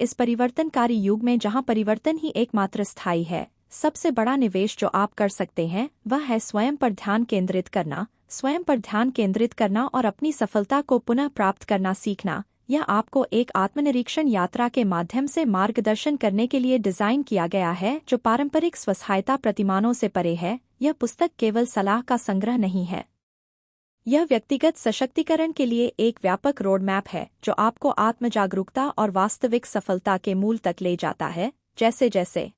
इस परिवर्तनकारी युग में जहां परिवर्तन ही एकमात्र स्थायी है, सबसे बड़ा निवेश जो आप कर सकते हैं वह है स्वयं पर ध्यान केंद्रित करना। स्वयं पर ध्यान केंद्रित करना और अपनी सफलता को पुनः प्राप्त करना सीखना, यह आपको एक आत्मनिरीक्षण यात्रा के माध्यम से मार्गदर्शन करने के लिए डिजाइन किया गया है जो पारंपरिक स्वसहायता प्रतिमानों से परे है। यह पुस्तक केवल सलाह का संग्रह नहीं है, यह व्यक्तिगत सशक्तिकरण के लिए एक व्यापक रोड मैप है जो आपको आत्मजागरूकता और वास्तविक सफलता के मूल तक ले जाता है। जैसे जैसे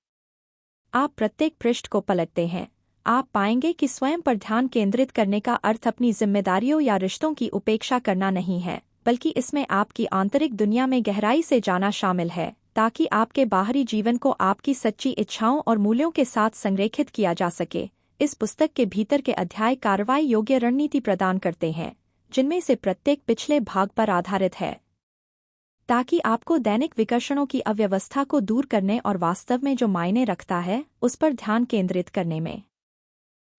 आप प्रत्येक पृष्ठ को पलटते हैं, आप पाएंगे कि स्वयं पर ध्यान केंद्रित करने का अर्थ अपनी जिम्मेदारियों या रिश्तों की उपेक्षा करना नहीं है, बल्कि इसमें आपकी आंतरिक दुनिया में गहराई से जाना शामिल है ताकि आपके बाहरी जीवन को आपकी सच्ची इच्छाओं और मूल्यों के साथ संरेखित किया जा सके। इस पुस्तक के भीतर के अध्याय कार्रवाई योग्य रणनीति प्रदान करते हैं, जिनमें से प्रत्येक पिछले भाग पर आधारित है, ताकि आपको दैनिक विकर्षणों की अव्यवस्था को दूर करने और वास्तव में जो मायने रखता है उस पर ध्यान केंद्रित करने में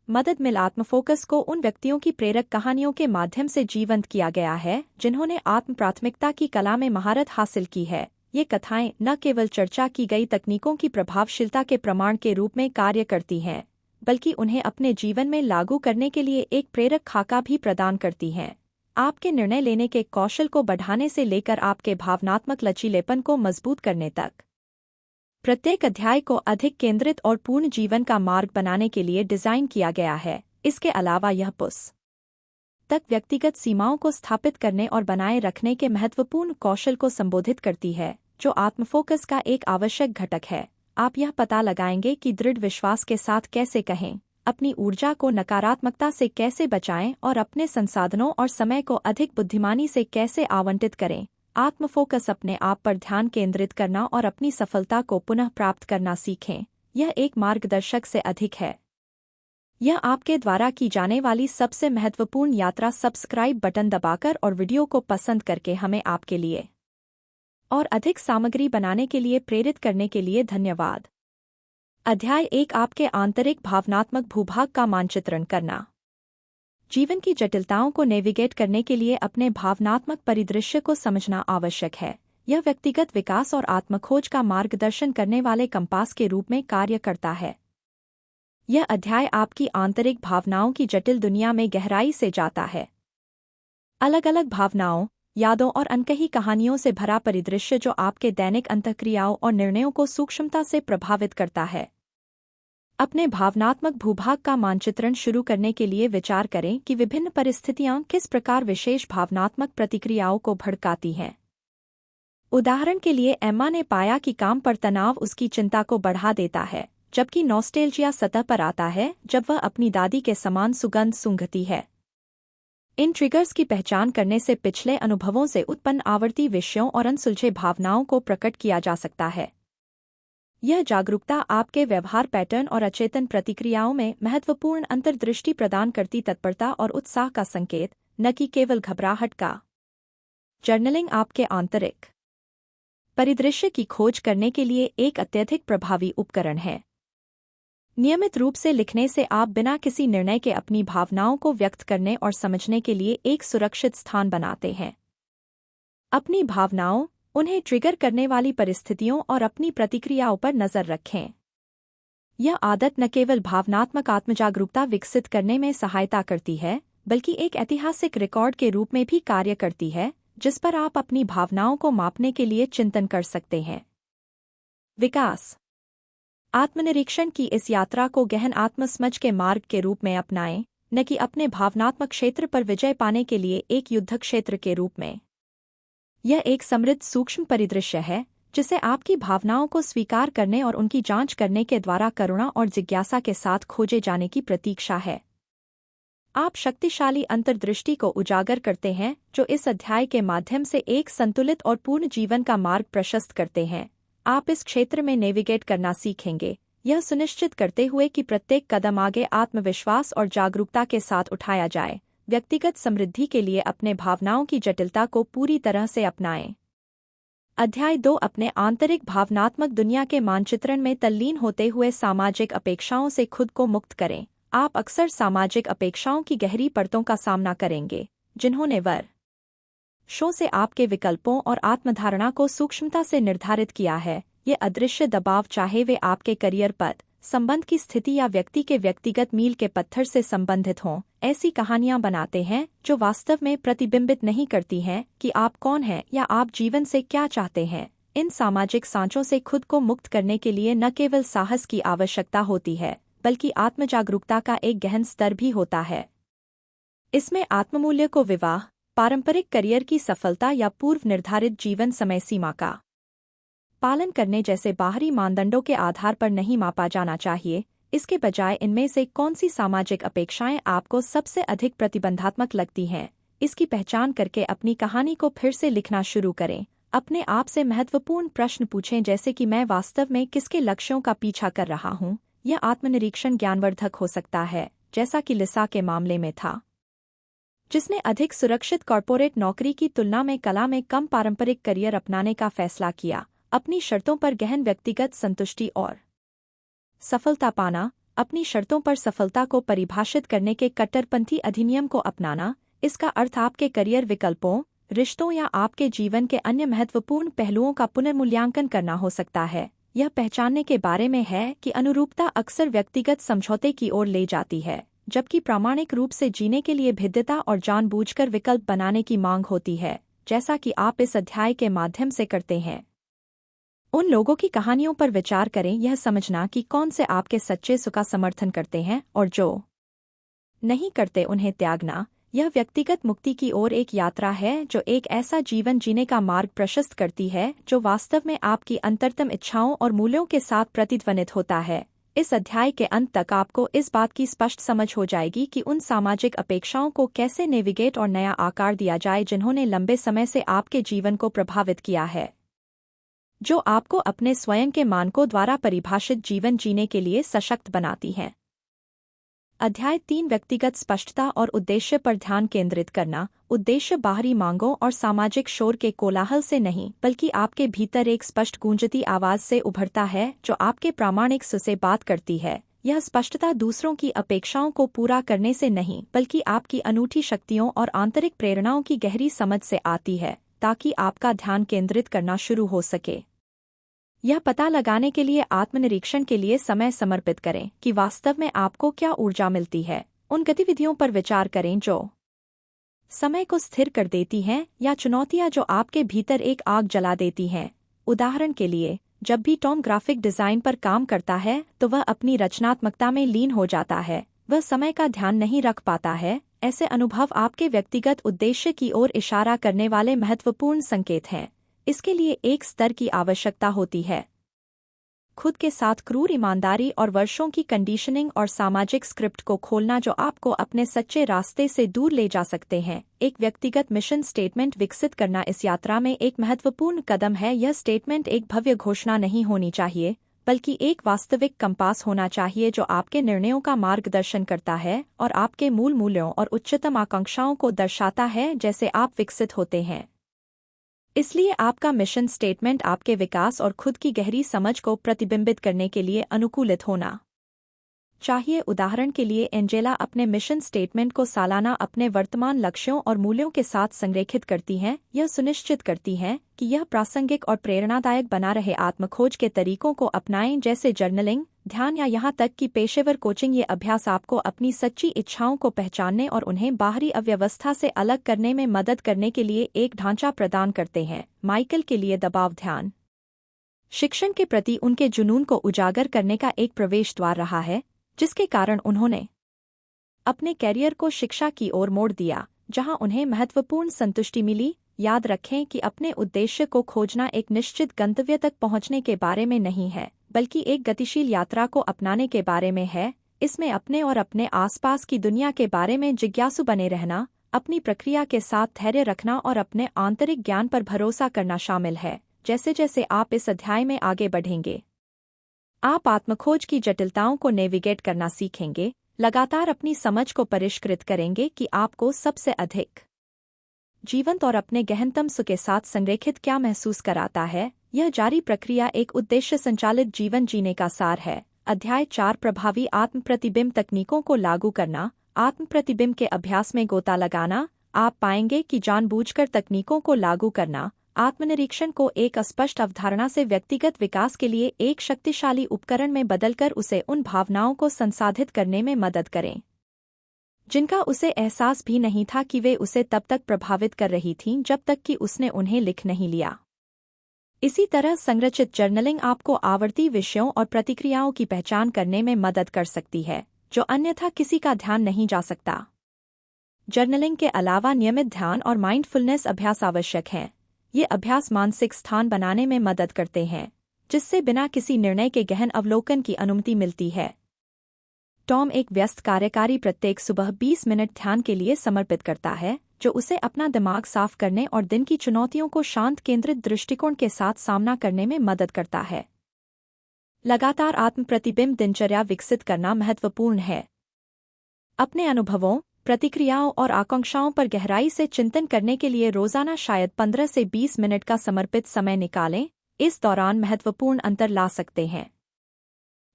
मदद मिल। आत्मफोकस को उन व्यक्तियों की प्रेरक कहानियों के माध्यम से जीवंत किया गया है जिन्होंने आत्म प्राथमिकता की कला में महारत हासिल की है। ये कथाएं न केवल चर्चा की गई तकनीकों की प्रभावशीलता के प्रमाण के रूप में कार्य करती हैं, बल्कि उन्हें अपने जीवन में लागू करने के लिए एक प्रेरक खाका भी प्रदान करती हैं, आपके निर्णय लेने के कौशल को बढ़ाने से लेकर आपके भावनात्मक लचीलेपन को मजबूत करने तक। प्रत्येक अध्याय को अधिक केंद्रित और पूर्ण जीवन का मार्ग बनाने के लिए डिजाइन किया गया है। इसके अलावा यह पुस्तक व्यक्तिगत सीमाओं को स्थापित करने और बनाए रखने के महत्वपूर्ण कौशल को संबोधित करती है, जो आत्मफोकस का एक आवश्यक घटक है। आप यह पता लगाएंगे कि दृढ़ विश्वास के साथ कैसे कहें, अपनी ऊर्जा को नकारात्मकता से कैसे बचाएं और अपने संसाधनों और समय को अधिक बुद्धिमानी से कैसे आवंटित करें। आत्मफोकस अपने आप पर ध्यान केंद्रित करना और अपनी सफलता को पुनः प्राप्त करना सीखें। यह एक मार्गदर्शक से अधिक है, यह आपके द्वारा की जाने वाली सबसे महत्वपूर्ण यात्रा। सब्सक्राइब बटन दबाकर और वीडियो को पसंद करके हमें आपके लिए और अधिक सामग्री बनाने के लिए प्रेरित करने के लिए धन्यवाद। अध्याय 1, आपके आंतरिक भावनात्मक भूभाग का मानचित्रण करना। जीवन की जटिलताओं को नेविगेट करने के लिए अपने भावनात्मक परिदृश्य को समझना आवश्यक है। यह व्यक्तिगत विकास और आत्मखोज का मार्गदर्शन करने वाले कंपास के रूप में कार्य करता है। यह अध्याय आपकी आंतरिक भावनाओं की जटिल दुनिया में गहराई से जाता है। अलग अलग भावनाओं, यादों और अनकही कहानियों से भरा परिदृश्य जो आपके दैनिक अंतःक्रियाओं और निर्णयों को सूक्ष्मता से प्रभावित करता है। अपने भावनात्मक भूभाग का मानचित्रण शुरू करने के लिए विचार करें कि विभिन्न परिस्थितियां किस प्रकार विशेष भावनात्मक प्रतिक्रियाओं को भड़काती हैं। उदाहरण के लिए एम्मा ने पाया कि काम पर तनाव उसकी चिंता को बढ़ा देता है, जबकि नॉस्टेल्जिया सतह पर आता है जब वह अपनी दादी के समान सुगंध सूंघती है। इन ट्रिगर्स की पहचान करने से पिछले अनुभवों से उत्पन्न आवर्ती विषयों और अनसुलझे भावनाओं को प्रकट किया जा सकता है। यह जागरूकता आपके व्यवहार पैटर्न और अचेतन प्रतिक्रियाओं में महत्वपूर्ण अंतर्दृष्टि प्रदान करती तत्परता और उत्साह का संकेत, न कि केवल घबराहट का। जर्नलिंग आपके आंतरिक परिदृश्य की खोज करने के लिए एक अत्यधिक प्रभावी उपकरण है। नियमित रूप से लिखने से आप बिना किसी निर्णय के अपनी भावनाओं को व्यक्त करने और समझने के लिए एक सुरक्षित स्थान बनाते हैं। अपनी भावनाओं, उन्हें ट्रिगर करने वाली परिस्थितियों और अपनी प्रतिक्रियाओं पर नजर रखें। यह आदत न केवल भावनात्मक आत्मजागरूकता विकसित करने में सहायता करती है, बल्कि एक ऐतिहासिक रिकॉर्ड के रूप में भी कार्य करती है, जिस पर आप अपनी भावनाओं को मापने के लिए चिंतन कर सकते हैं। विकास। आत्मनिरीक्षण की इस यात्रा को गहन आत्मसमझ के मार्ग के रूप में अपनाएं, न कि अपने भावनात्मक क्षेत्र पर विजय पाने के लिए एक युद्ध क्षेत्र के रूप में। यह एक समृद्ध सूक्ष्म परिदृश्य है जिसे आपकी भावनाओं को स्वीकार करने और उनकी जांच करने के द्वारा करुणा और जिज्ञासा के साथ खोजे जाने की प्रतीक्षा है। आप शक्तिशाली अंतर्दृष्टि को उजागर करते हैं जो इस अध्याय के माध्यम से एक संतुलित और पूर्ण जीवन का मार्ग प्रशस्त करते हैं। आप इस क्षेत्र में नेविगेट करना सीखेंगे, यह सुनिश्चित करते हुए कि प्रत्येक कदम आगे आत्मविश्वास और जागरूकता के साथ उठाया जाए। व्यक्तिगत समृद्धि के लिए अपने भावनाओं की जटिलता को पूरी तरह से अपनाएं। अध्याय 2, अपने आंतरिक भावनात्मक दुनिया के मानचित्रण में तल्लीन होते हुए सामाजिक अपेक्षाओं से खुद को मुक्त करें। आप अक्सर सामाजिक अपेक्षाओं की गहरी परतों का सामना करेंगे, जिन्होंने शो से आपके विकल्पों और आत्मधारणा को सूक्ष्मता से निर्धारित किया है। ये अदृश्य दबाव, चाहे वे आपके करियर पद, संबंध की स्थिति या व्यक्ति के व्यक्तिगत मील के पत्थर से संबंधित हों, ऐसी कहानियां बनाते हैं जो वास्तव में प्रतिबिंबित नहीं करती हैं कि आप कौन हैं या आप जीवन से क्या चाहते हैं। इन सामाजिक सांचों से खुद को मुक्त करने के लिए न केवल साहस की आवश्यकता होती है, बल्कि आत्मजागरूकता का एक गहन स्तर भी होता है। इसमें आत्ममूल्य को विवाह, पारंपरिक करियर की सफलता या पूर्व निर्धारित जीवन समय सीमा का पालन करने जैसे बाहरी मानदंडों के आधार पर नहीं मापा जाना चाहिए। इसके बजाय इनमें से कौन सी सामाजिक अपेक्षाएं आपको सबसे अधिक प्रतिबंधात्मक लगती हैं, इसकी पहचान करके अपनी कहानी को फिर से लिखना शुरू करें। अपने आप से महत्वपूर्ण प्रश्न पूछें, जैसे कि मैं वास्तव में किसके लक्ष्यों का पीछा कर रहा हूँ। यह आत्मनिरीक्षण ज्ञानवर्धक हो सकता है, जैसा कि लिसा के मामले में था, जिसने अधिक सुरक्षित कॉर्पोरेट नौकरी की तुलना में कला में कम पारंपरिक करियर अपनाने का फैसला किया। अपनी शर्तों पर गहन व्यक्तिगत संतुष्टि और सफलता पाना। अपनी शर्तों पर सफलता को परिभाषित करने के कट्टरपंथी अधिनियम को अपनाना। इसका अर्थ आपके करियर विकल्पों, रिश्तों या आपके जीवन के अन्य महत्वपूर्ण पहलुओं का पुनर्मूल्यांकन करना हो सकता है। यह पहचानने के बारे में है कि अनुरूपता अक्सर व्यक्तिगत समझौते की ओर ले जाती है, जबकि प्रामाणिक रूप से जीने के लिए भेद्यता और जानबूझकर विकल्प बनाने की मांग होती है, जैसा कि आप इस अध्याय के माध्यम से करते हैं। उन लोगों की कहानियों पर विचार करें, यह समझना कि कौन से आपके सच्चे सुख का समर्थन करते हैं और जो नहीं करते उन्हें त्यागना। यह व्यक्तिगत मुक्ति की ओर एक यात्रा है जो एक ऐसा जीवन जीने का मार्ग प्रशस्त करती है जो वास्तव में आपकी अंतरतम इच्छाओं और मूल्यों के साथ प्रतिध्वनित होता है। इस अध्याय के अंत तक आपको इस बात की स्पष्ट समझ हो जाएगी कि उन सामाजिक अपेक्षाओं को कैसे नेविगेट और नया आकार दिया जाए जिन्होंने लंबे समय से आपके जीवन को प्रभावित किया है, जो आपको अपने स्वयं के मानकों द्वारा परिभाषित जीवन जीने के लिए सशक्त बनाती हैं। अध्याय 3 व्यक्तिगत स्पष्टता और उद्देश्य पर ध्यान केंद्रित करना। उद्देश्य बाहरी मांगों और सामाजिक शोर के कोलाहल से नहीं, बल्कि आपके भीतर एक स्पष्ट गूंजती आवाज से उभरता है जो आपके प्रामाणिक सुर से बात करती है। यह स्पष्टता दूसरों की अपेक्षाओं को पूरा करने से नहीं, बल्कि आपकी अनूठी शक्तियों और आंतरिक प्रेरणाओं की गहरी समझ से आती है, ताकि आपका ध्यान केंद्रित करना शुरू हो सके। यह पता लगाने के लिए आत्मनिरीक्षण के लिए समय समर्पित करें कि वास्तव में आपको क्या ऊर्जा मिलती है। उन गतिविधियों पर विचार करें जो समय को स्थिर कर देती हैं या चुनौतियां जो आपके भीतर एक आग जला देती हैं। उदाहरण के लिए, जब भी टॉम ग्राफिक डिजाइन पर काम करता है तो वह अपनी रचनात्मकता में लीन हो जाता है, वह समय का ध्यान नहीं रख पाता है। ऐसे अनुभव आपके व्यक्तिगत उद्देश्य की ओर इशारा करने वाले महत्वपूर्ण संकेत हैं। इसके लिए एक स्तर की आवश्यकता होती है, खुद के साथ क्रूर ईमानदारी और वर्षों की कंडीशनिंग और सामाजिक स्क्रिप्ट को खोलना जो आपको अपने सच्चे रास्ते से दूर ले जा सकते हैं। एक व्यक्तिगत मिशन स्टेटमेंट विकसित करना इस यात्रा में एक महत्वपूर्ण कदम है। यह स्टेटमेंट एक भव्य घोषणा नहीं होनी चाहिए, बल्कि एक वास्तविक कंपास होना चाहिए जो आपके निर्णयों का मार्गदर्शन करता है और आपके मूल मूल्यों और उच्चतम आकांक्षाओं को दर्शाता है जैसे आप विकसित होते हैं। इसलिए आपका मिशन स्टेटमेंट आपके विकास और खुद की गहरी समझ को प्रतिबिंबित करने के लिए अनुकूलित होना चाहिए। उदाहरण के लिए, एंजेला अपने मिशन स्टेटमेंट को सालाना अपने वर्तमान लक्ष्यों और मूल्यों के साथ संरेखित करती हैं। यह सुनिश्चित करती हैं कि यह प्रासंगिक और प्रेरणादायक बना रहे। आत्मखोज के तरीकों को अपनाएं, जैसे जर्नलिंग, ध्यान या यहाँ तक कि पेशेवर कोचिंग। ये अभ्यास आपको अपनी सच्ची इच्छाओं को पहचानने और उन्हें बाहरी अव्यवस्था से अलग करने में मदद करने के लिए एक ढांचा प्रदान करते हैं। माइकल के लिए दबाव ध्यान शिक्षण के प्रति उनके जुनून को उजागर करने का एक प्रवेश द्वार रहा है, जिसके कारण उन्होंने अपने कैरियर को शिक्षा की ओर मोड़ दिया, जहां उन्हें महत्वपूर्ण संतुष्टि मिली। याद रखें कि अपने उद्देश्य को खोजना एक निश्चित गंतव्य तक पहुंचने के बारे में नहीं है, बल्कि एक गतिशील यात्रा को अपनाने के बारे में है। इसमें अपने और अपने आसपास की दुनिया के बारे में जिज्ञासु बने रहना, अपनी प्रक्रिया के साथ धैर्य रखना और अपने आंतरिक ज्ञान पर भरोसा करना शामिल है। जैसे जैसे आप इस अध्याय में आगे बढ़ेंगे, आप आत्मखोज की जटिलताओं को नेविगेट करना सीखेंगे, लगातार अपनी समझ को परिष्कृत करेंगे कि आपको सबसे अधिक जीवंत और अपने गहनतम सुख के साथ संरेखित क्या महसूस कराता है। यह जारी प्रक्रिया एक उद्देश्य संचालित जीवन जीने का सार है। अध्याय 4 प्रभावी आत्म प्रतिबिंब तकनीकों को लागू करना। आत्म प्रतिबिंब के अभ्यास में गोता लगाना। आप पाएंगे कि जानबूझकर तकनीकों को लागू करना आत्मनिरीक्षण को एक अस्पष्ट अवधारणा से व्यक्तिगत विकास के लिए एक शक्तिशाली उपकरण में बदलकर उसे उन भावनाओं को संसाधित करने में मदद करें जिनका उसे एहसास भी नहीं था कि वे उसे तब तक प्रभावित कर रही थीं जब तक कि उसने उन्हें लिख नहीं लिया। इसी तरह संरचित जर्नलिंग आपको आवर्ती विषयों और प्रतिक्रियाओं की पहचान करने में मदद कर सकती है जो अन्यथा किसी का ध्यान नहीं जा सकता। जर्नलिंग के अलावा नियमित ध्यान और माइंडफुलनेस अभ्यास आवश्यक हैं। ये अभ्यास मानसिक स्थान बनाने में मदद करते हैं जिससे बिना किसी निर्णय के गहन अवलोकन की अनुमति मिलती है। टॉम एक व्यस्त कार्यकारी प्रत्येक सुबह 20 मिनट ध्यान के लिए समर्पित करता है जो उसे अपना दिमाग साफ करने और दिन की चुनौतियों को शांत केंद्रित दृष्टिकोण के साथ सामना करने में मदद करता है। लगातार आत्म प्रतिबिंब दिनचर्या विकसित करना महत्वपूर्ण है। अपने अनुभवों, प्रतिक्रियाओं और आकांक्षाओं पर गहराई से चिंतन करने के लिए रोजाना शायद 15 से 20 मिनट का समर्पित समय निकालें। इस दौरान महत्वपूर्ण अंतर ला सकते हैं।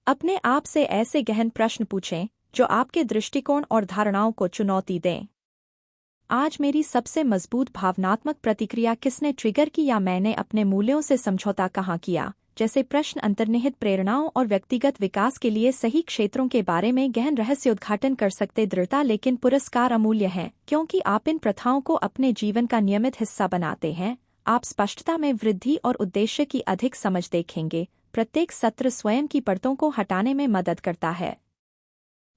अपने आप से ऐसे गहन प्रश्न पूछें जो आपके दृष्टिकोण और धारणाओं को चुनौती दें। आज मेरी सबसे मजबूत भावनात्मक प्रतिक्रिया किसने ट्रिगर की या मैंने अपने मूल्यों से समझौता कहाँ किया? जैसे प्रश्न अंतर्निहित प्रेरणाओं और व्यक्तिगत विकास के लिए सही क्षेत्रों के बारे में गहन रहस्योद्घाटन कर सकते। दृढ़ता लेकिन पुरस्कार अमूल्य है क्योंकि आप इन प्रथाओं को अपने जीवन का नियमित हिस्सा बनाते हैं। आप स्पष्टता में वृद्धि और उद्देश्य की अधिक समझ देखेंगे। प्रत्येक सत्र स्वयं की परतों को हटाने में मदद करता है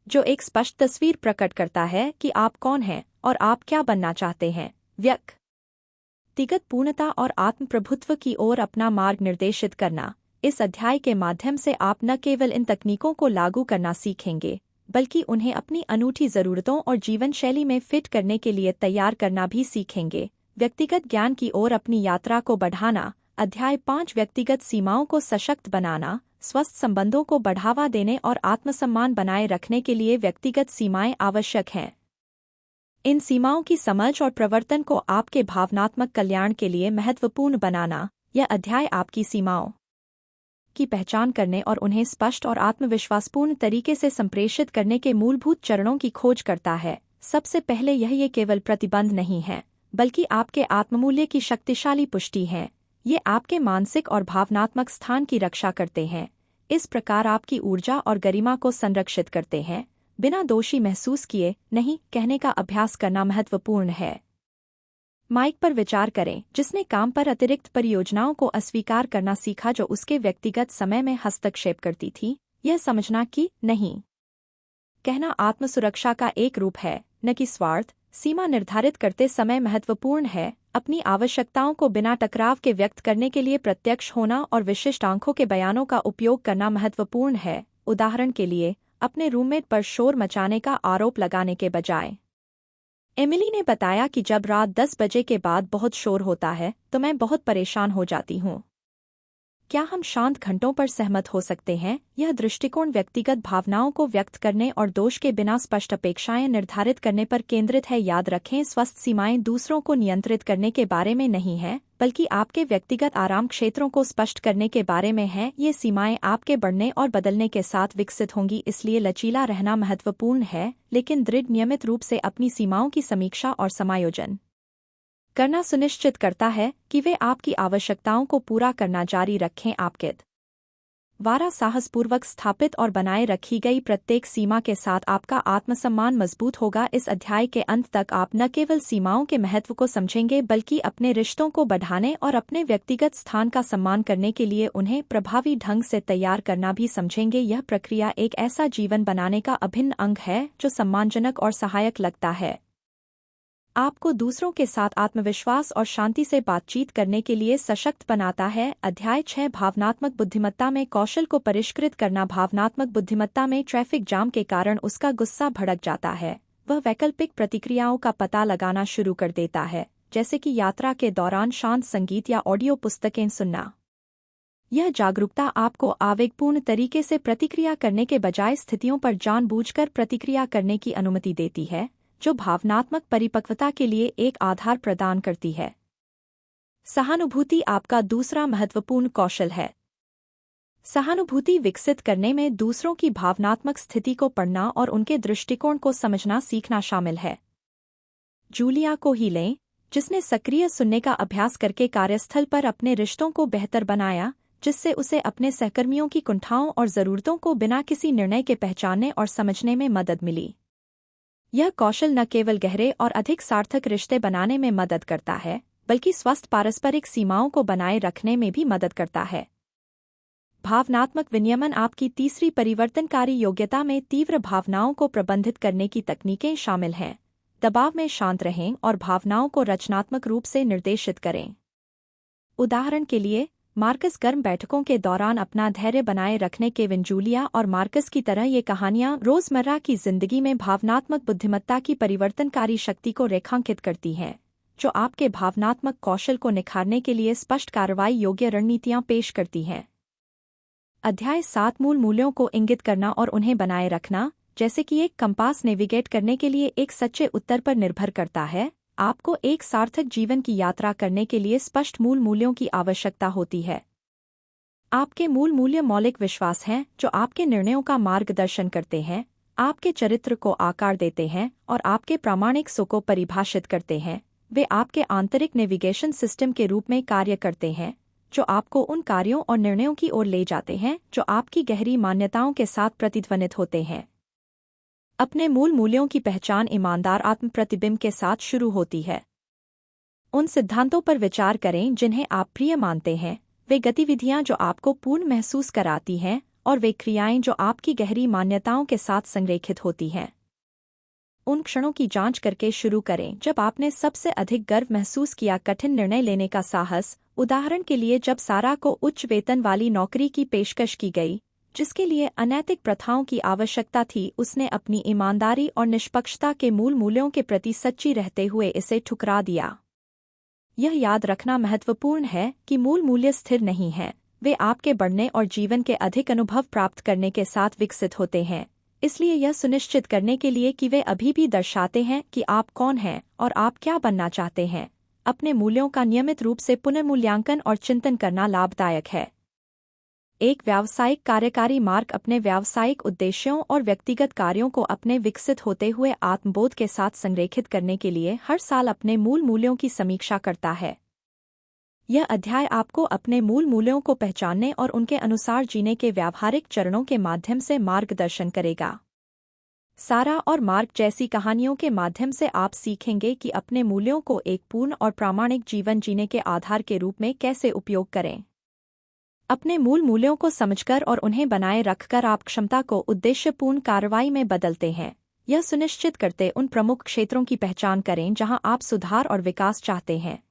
जो एक स्पष्ट तस्वीर प्रकट करता है कि आप कौन हैं और आप क्या बनना चाहते हैं। व्यक्तिगत पूर्णता और आत्म प्रभुत्व की ओर अपना मार्ग निर्देशित करना। इस अध्याय के माध्यम से आप न केवल इन तकनीकों को लागू करना सीखेंगे बल्कि उन्हें अपनी अनूठी ज़रूरतों और जीवन शैली में फिट करने के लिए तैयार करना भी सीखेंगे। व्यक्तिगत ज्ञान की ओर अपनी यात्रा को बढ़ाना। अध्याय 5 व्यक्तिगत सीमाओं को सशक्त बनाना। स्वस्थ संबंधों को बढ़ावा देने और आत्मसम्मान बनाए रखने के लिए व्यक्तिगत सीमाएं आवश्यक हैं। इन सीमाओं की समझ और प्रवर्तन को आपके भावनात्मक कल्याण के लिए महत्वपूर्ण बनाना। यह अध्याय आपकी सीमाओं की पहचान करने और उन्हें स्पष्ट और आत्मविश्वासपूर्ण तरीके से संप्रेषित करने के मूलभूत चरणों की खोज करता है। सबसे पहले ये केवल प्रतिबंध नहीं है बल्कि आपके आत्ममूल्य की शक्तिशाली पुष्टि है। ये आपके मानसिक और भावनात्मक स्थान की रक्षा करते हैं। इस प्रकार आपकी ऊर्जा और गरिमा को संरक्षित करते हैं। बिना दोषी महसूस किए नहीं कहने का अभ्यास करना महत्वपूर्ण है। माइक पर विचार करें जिसने काम पर अतिरिक्त परियोजनाओं को अस्वीकार करना सीखा जो उसके व्यक्तिगत समय में हस्तक्षेप करती थी। यह समझना कि नहीं कहना आत्मसुरक्षा का एक रूप है न कि स्वार्थ। सीमा निर्धारित करते समय महत्वपूर्ण है अपनी आवश्यकताओं को बिना टकराव के व्यक्त करने के लिए प्रत्यक्ष होना और विशिष्ट आंखों के बयानों का उपयोग करना महत्वपूर्ण है। उदाहरण के लिए अपने रूममेट पर शोर मचाने का आरोप लगाने के बजाय। एमिली ने बताया कि जब रात 10 बजे के बाद बहुत शोर होता है तो मैं बहुत परेशान हो जाती हूँ। क्या हम शांत घंटों पर सहमत हो सकते हैं? यह दृष्टिकोण व्यक्तिगत भावनाओं को व्यक्त करने और दोष के बिना स्पष्ट अपेक्षाएं निर्धारित करने पर केंद्रित है। याद रखें, स्वस्थ सीमाएं दूसरों को नियंत्रित करने के बारे में नहीं है बल्कि आपके व्यक्तिगत आराम क्षेत्रों को स्पष्ट करने के बारे में है। ये सीमाएं आपके बढ़ने और बदलने के साथ विकसित होंगी, इसलिए लचीला रहना महत्वपूर्ण है लेकिन दृढ़ नियमित रूप से अपनी सीमाओं की समीक्षा और समायोजन करना सुनिश्चित करता है कि वे आपकी आवश्यकताओं को पूरा करना जारी रखें। आपके द्वारा साहसपूर्वक स्थापित और बनाए रखी गई प्रत्येक सीमा के साथ आपका आत्मसम्मान मजबूत होगा। इस अध्याय के अंत तक आप न केवल सीमाओं के महत्व को समझेंगे बल्कि अपने रिश्तों को बढ़ाने और अपने व्यक्तिगत स्थान का सम्मान करने के लिए उन्हें प्रभावी ढंग से तैयार करना भी समझेंगे। यह प्रक्रिया एक ऐसा जीवन बनाने का अभिन्न अंग है जो सम्मानजनक और सहायक लगता है। आपको दूसरों के साथ आत्मविश्वास और शांति से बातचीत करने के लिए सशक्त बनाता है। अध्याय 6 भावनात्मक बुद्धिमत्ता में कौशल को परिष्कृत करना। भावनात्मक बुद्धिमत्ता में ट्रैफिक जाम के कारण उसका गुस्सा भड़क जाता है। वह वैकल्पिक प्रतिक्रियाओं का पता लगाना शुरू कर देता है जैसे कि यात्रा के दौरान शांत संगीत या ऑडियो पुस्तकें सुनना। यह जागरूकता आपको आवेगपूर्ण तरीके से प्रतिक्रिया करने के बजाय स्थितियों पर जानबूझकर प्रतिक्रिया करने की अनुमति देती है जो भावनात्मक परिपक्वता के लिए एक आधार प्रदान करती है। सहानुभूति आपका दूसरा महत्वपूर्ण कौशल है। सहानुभूति विकसित करने में दूसरों की भावनात्मक स्थिति को पढ़ना और उनके दृष्टिकोण को समझना सीखना शामिल है। जूलिया को ही लें, जिसने सक्रिय सुनने का अभ्यास करके कार्यस्थल पर अपने रिश्तों को बेहतर बनाया, जिससे उसे अपने सहकर्मियों की कुंठाओं और ज़रूरतों को बिना किसी निर्णय के पहचानने और समझने में मदद मिली। यह कौशल न केवल गहरे और अधिक सार्थक रिश्ते बनाने में मदद करता है, बल्कि स्वस्थ पारस्परिक सीमाओं को बनाए रखने में भी मदद करता है। भावनात्मक विनियमन आपकी तीसरी परिवर्तनकारी योग्यता में तीव्र भावनाओं को प्रबंधित करने की तकनीकें शामिल हैं। दबाव में शांत रहें और भावनाओं को रचनात्मक रूप से निर्देशित करें। उदाहरण के लिए, मार्कस गर्म बैठकों के दौरान अपना धैर्य बनाए रखने केविन जूलिया और मार्कस की तरह ये कहानियां रोजमर्रा की जिंदगी में भावनात्मक बुद्धिमत्ता की परिवर्तनकारी शक्ति को रेखांकित करती हैं, जो आपके भावनात्मक कौशल को निखारने के लिए स्पष्ट कार्रवाई योग्य रणनीतियां पेश करती हैं। अध्याय 7 मूल मूल्यों को इंगित करना और उन्हें बनाए रखना। जैसे कि एक कंपास नेविगेट करने के लिए एक सच्चे उत्तर पर निर्भर करता है, आपको एक सार्थक जीवन की यात्रा करने के लिए स्पष्ट मूल मूल्यों की आवश्यकता होती है। आपके मूल मूल्य मौलिक विश्वास हैं जो आपके निर्णयों का मार्गदर्शन करते हैं, आपके चरित्र को आकार देते हैं और आपके प्रामाणिक सो को परिभाषित करते हैं। वे आपके आंतरिक नेविगेशन सिस्टम के रूप में कार्य करते हैं, जो आपको उन कार्यों और निर्णयों की ओर ले जाते हैं जो आपकी गहरी मान्यताओं के साथ प्रतिध्वनित होते हैं। अपने मूल मूल्यों की पहचान ईमानदार आत्म-प्रतिबिंब के साथ शुरू होती है। उन सिद्धांतों पर विचार करें जिन्हें आप प्रिय मानते हैं, वे गतिविधियां जो आपको पूर्ण महसूस कराती हैं और वे क्रियाएं जो आपकी गहरी मान्यताओं के साथ संरेखित होती हैं। उन क्षणों की जांच करके शुरू करें जब आपने सबसे अधिक गर्व महसूस किया, कठिन निर्णय लेने का साहस। उदाहरण के लिए, जब सारा को उच्च वेतन वाली नौकरी की पेशकश की गई जिसके लिए अनैतिक प्रथाओं की आवश्यकता थी, उसने अपनी ईमानदारी और निष्पक्षता के मूल मूल्यों के प्रति सच्ची रहते हुए इसे ठुकरा दिया। यह याद रखना महत्वपूर्ण है कि मूल मूल्य स्थिर नहीं हैं, वे आपके बढ़ने और जीवन के अधिक अनुभव प्राप्त करने के साथ विकसित होते हैं। इसलिए यह सुनिश्चित करने के लिए कि वे अभी भी दर्शाते हैं कि आप कौन हैं और आप क्या बनना चाहते हैं, अपने मूल्यों का नियमित रूप से पुनर्मूल्यांकन और चिंतन करना लाभदायक है। एक व्यावसायिक कार्यकारी मार्ग अपने व्यावसायिक उद्देश्यों और व्यक्तिगत कार्यों को अपने विकसित होते हुए आत्मबोध के साथ संरेखित करने के लिए हर साल अपने मूल मूल्यों की समीक्षा करता है। यह अध्याय आपको अपने मूल मूल्यों को पहचानने और उनके अनुसार जीने के व्यावहारिक चरणों के माध्यम से मार्गदर्शन करेगा। सारा और मार्क जैसी कहानियों के माध्यम से आप सीखेंगे कि अपने मूल्यों को एक पूर्ण और प्रामाणिक जीवन जीने के आधार के रूप में कैसे उपयोग करें। अपने मूल मूल्यों को समझकर और उन्हें बनाए रखकर आप क्षमता को उद्देश्यपूर्ण कार्रवाई में बदलते हैं। यह सुनिश्चित करते उन प्रमुख क्षेत्रों की पहचान करें जहां आप सुधार और विकास चाहते हैं।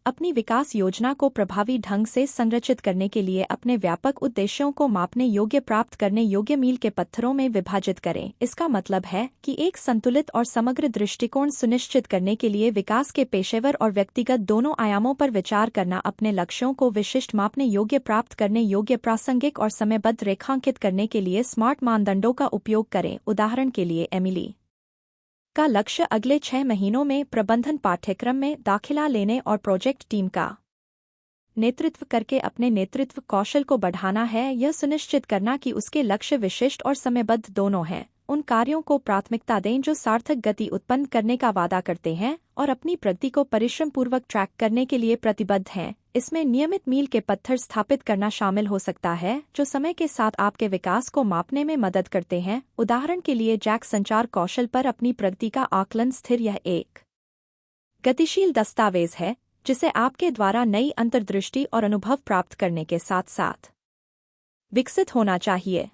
अपनी विकास योजना को प्रभावी ढंग से संरचित करने के लिए अपने व्यापक उद्देश्यों को मापने योग्य, प्राप्त करने योग्य मील के पत्थरों में विभाजित करें। इसका मतलब है कि एक संतुलित और समग्र दृष्टिकोण सुनिश्चित करने के लिए विकास के पेशेवर और व्यक्तिगत दोनों आयामों पर विचार करना। अपने लक्ष्यों को विशिष्ट, मापने योग्य, प्राप्त करने योग्य, प्रासंगिक और समयबद्ध रेखांकित करने के लिए स्मार्ट मानदंडों का उपयोग करें। उदाहरण के लिए, एमिली का लक्ष्य अगले 6 महीनों में प्रबंधन पाठ्यक्रम में दाखिला लेने और प्रोजेक्ट टीम का नेतृत्व करके अपने नेतृत्व कौशल को बढ़ाना है। यह सुनिश्चित करना कि उसके लक्ष्य विशिष्ट और समयबद्ध दोनों हैं। उन कार्यों को प्राथमिकता दें जो सार्थक गति उत्पन्न करने का वादा करते हैं और अपनी प्रगति को परिश्रमपूर्वक ट्रैक करने के लिए प्रतिबद्ध हैं। इसमें नियमित मील के पत्थर स्थापित करना शामिल हो सकता है जो समय के साथ आपके विकास को मापने में मदद करते हैं। उदाहरण के लिए, जैक संचार कौशल पर अपनी प्रगति का आकलन स्थिर। यह एक गतिशील दस्तावेज है जिसे आपके द्वारा नई अंतर्दृष्टि और अनुभव प्राप्त करने के साथ साथ विकसित होना चाहिए।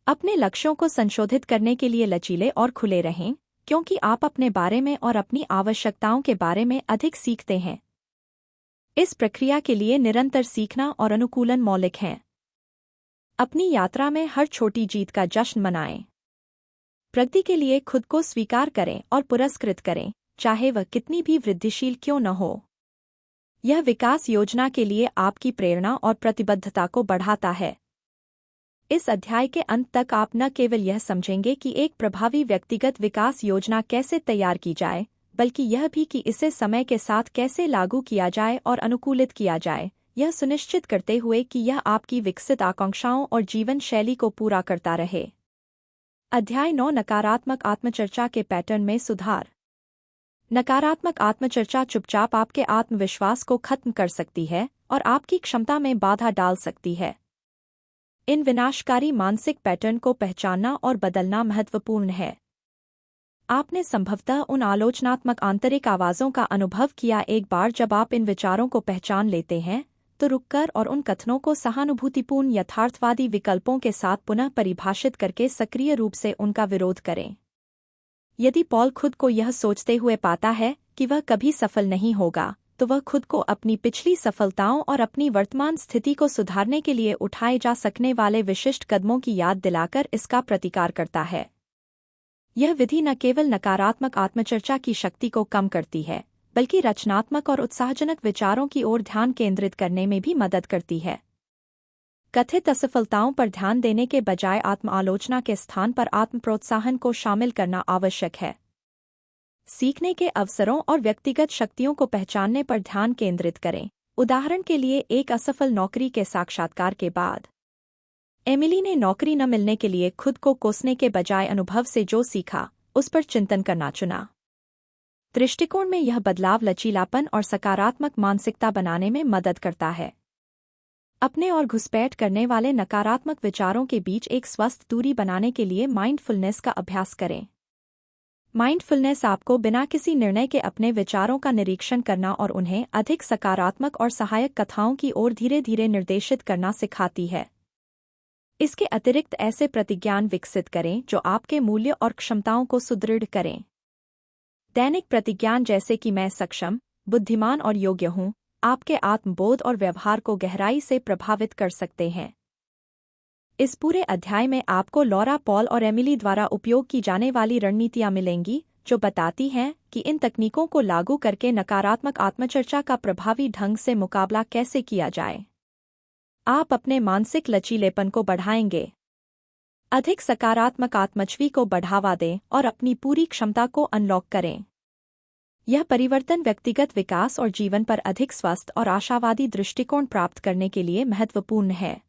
अपने लक्ष्यों को संशोधित करने के लिए लचीले और खुले रहें, क्योंकि आप अपने बारे में और अपनी आवश्यकताओं के बारे में अधिक सीखते हैं। इस प्रक्रिया के लिए निरंतर सीखना और अनुकूलन मौलिक हैं। अपनी यात्रा में हर छोटी जीत का जश्न मनाएं। प्रगति के लिए खुद को स्वीकार करें और पुरस्कृत करें, चाहे वह कितनी भी वृद्धिशील क्यों न हो। यह विकास योजना के लिए आपकी प्रेरणा और प्रतिबद्धता को बढ़ाता है। इस अध्याय के अंत तक आप न केवल यह समझेंगे कि एक प्रभावी व्यक्तिगत विकास योजना कैसे तैयार की जाए, बल्कि यह भी कि इसे समय के साथ कैसे लागू किया जाए और अनुकूलित किया जाए, यह सुनिश्चित करते हुए कि यह आपकी विकसित आकांक्षाओं और जीवन शैली को पूरा करता रहे। अध्याय 9, नकारात्मक आत्मचर्चा के पैटर्न में सुधार। नकारात्मक आत्मचर्चा चुपचाप आपके आत्मविश्वास को खत्म कर सकती है और आपकी क्षमता में बाधा डाल सकती है। इन विनाशकारी मानसिक पैटर्न को पहचानना और बदलना महत्वपूर्ण है। आपने संभवतः उन आलोचनात्मक आंतरिक आवाज़ों का अनुभव किया। एक बार जब आप इन विचारों को पहचान लेते हैं तो रुककर और उन कथनों को सहानुभूतिपूर्ण यथार्थवादी विकल्पों के साथ पुनः परिभाषित करके सक्रिय रूप से उनका विरोध करें। यदि पॉल खुद को यह सोचते हुए पाता है कि वह कभी सफल नहीं होगा, तो वह खुद को अपनी पिछली सफलताओं और अपनी वर्तमान स्थिति को सुधारने के लिए उठाए जा सकने वाले विशिष्ट कदमों की याद दिलाकर इसका प्रतिकार करता है। यह विधि न केवल नकारात्मक आत्मचर्चा की शक्ति को कम करती है, बल्कि रचनात्मक और उत्साहजनक विचारों की ओर ध्यान केंद्रित करने में भी मदद करती है। कथित असफलताओं पर ध्यान देने के बजाय आत्म-आलोचना के स्थान पर आत्म-प्रोत्साहन को शामिल करना आवश्यक है। सीखने के अवसरों और व्यक्तिगत शक्तियों को पहचानने पर ध्यान केंद्रित करें। उदाहरण के लिए, एक असफल नौकरी के साक्षात्कार के बाद एमिली ने नौकरी न मिलने के लिए खुद को कोसने के बजाय अनुभव से जो सीखा, उस पर चिंतन करना चुना। दृष्टिकोण में यह बदलाव लचीलापन और सकारात्मक मानसिकता बनाने में मदद करता है। अपने और घुसपैठ करने वाले नकारात्मक विचारों के बीच एक स्वस्थ दूरी बनाने के लिए माइंडफुलनेस का अभ्यास करें। माइंडफुलनेस आपको बिना किसी निर्णय के अपने विचारों का निरीक्षण करना और उन्हें अधिक सकारात्मक और सहायक कथाओं की ओर धीरे धीरे निर्देशित करना सिखाती है। इसके अतिरिक्त ऐसे प्रतिज्ञान विकसित करें जो आपके मूल्य और क्षमताओं को सुदृढ़ करें। दैनिक प्रतिज्ञान जैसे कि मैं सक्षम, बुद्धिमान और योग्य हूँ, आपके आत्मबोध और व्यवहार को गहराई से प्रभावित कर सकते हैं। इस पूरे अध्याय में आपको लॉरा पॉल और एमिली द्वारा उपयोग की जाने वाली रणनीतियाँ मिलेंगी जो बताती हैं कि इन तकनीकों को लागू करके नकारात्मक आत्मचर्चा का प्रभावी ढंग से मुकाबला कैसे किया जाए। आप अपने मानसिक लचीलेपन को बढ़ाएंगे, अधिक सकारात्मक आत्मछवि को बढ़ावा दें और अपनी पूरी क्षमता को अनलॉक करें। यह परिवर्तन व्यक्तिगत विकास और जीवन पर अधिक स्वस्थ और आशावादी दृष्टिकोण प्राप्त करने के लिए महत्वपूर्ण है।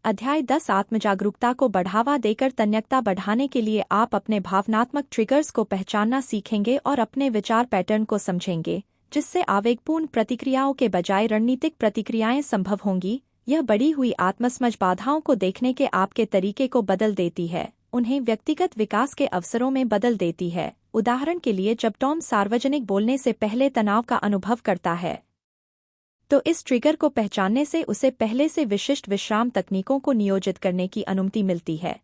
अध्याय 10 आत्मजागरूकता को बढ़ावा देकर तन्यकता बढ़ाने के लिए आप अपने भावनात्मक ट्रिगर्स को पहचानना सीखेंगे और अपने विचार पैटर्न को समझेंगे, जिससे आवेगपूर्ण प्रतिक्रियाओं के बजाय रणनीतिक प्रतिक्रियाएं संभव होंगी। यह बढ़ी हुई आत्मसमझ बाधाओं को देखने के आपके तरीके को बदल देती है, उन्हें व्यक्तिगत विकास के अवसरों में बदल देती है। उदाहरण के लिए, जब टॉम सार्वजनिक बोलने से पहले तनाव का अनुभव करता है, तो इस ट्रिगर को पहचानने से उसे पहले से विशिष्ट विश्राम तकनीकों को नियोजित करने की अनुमति मिलती है,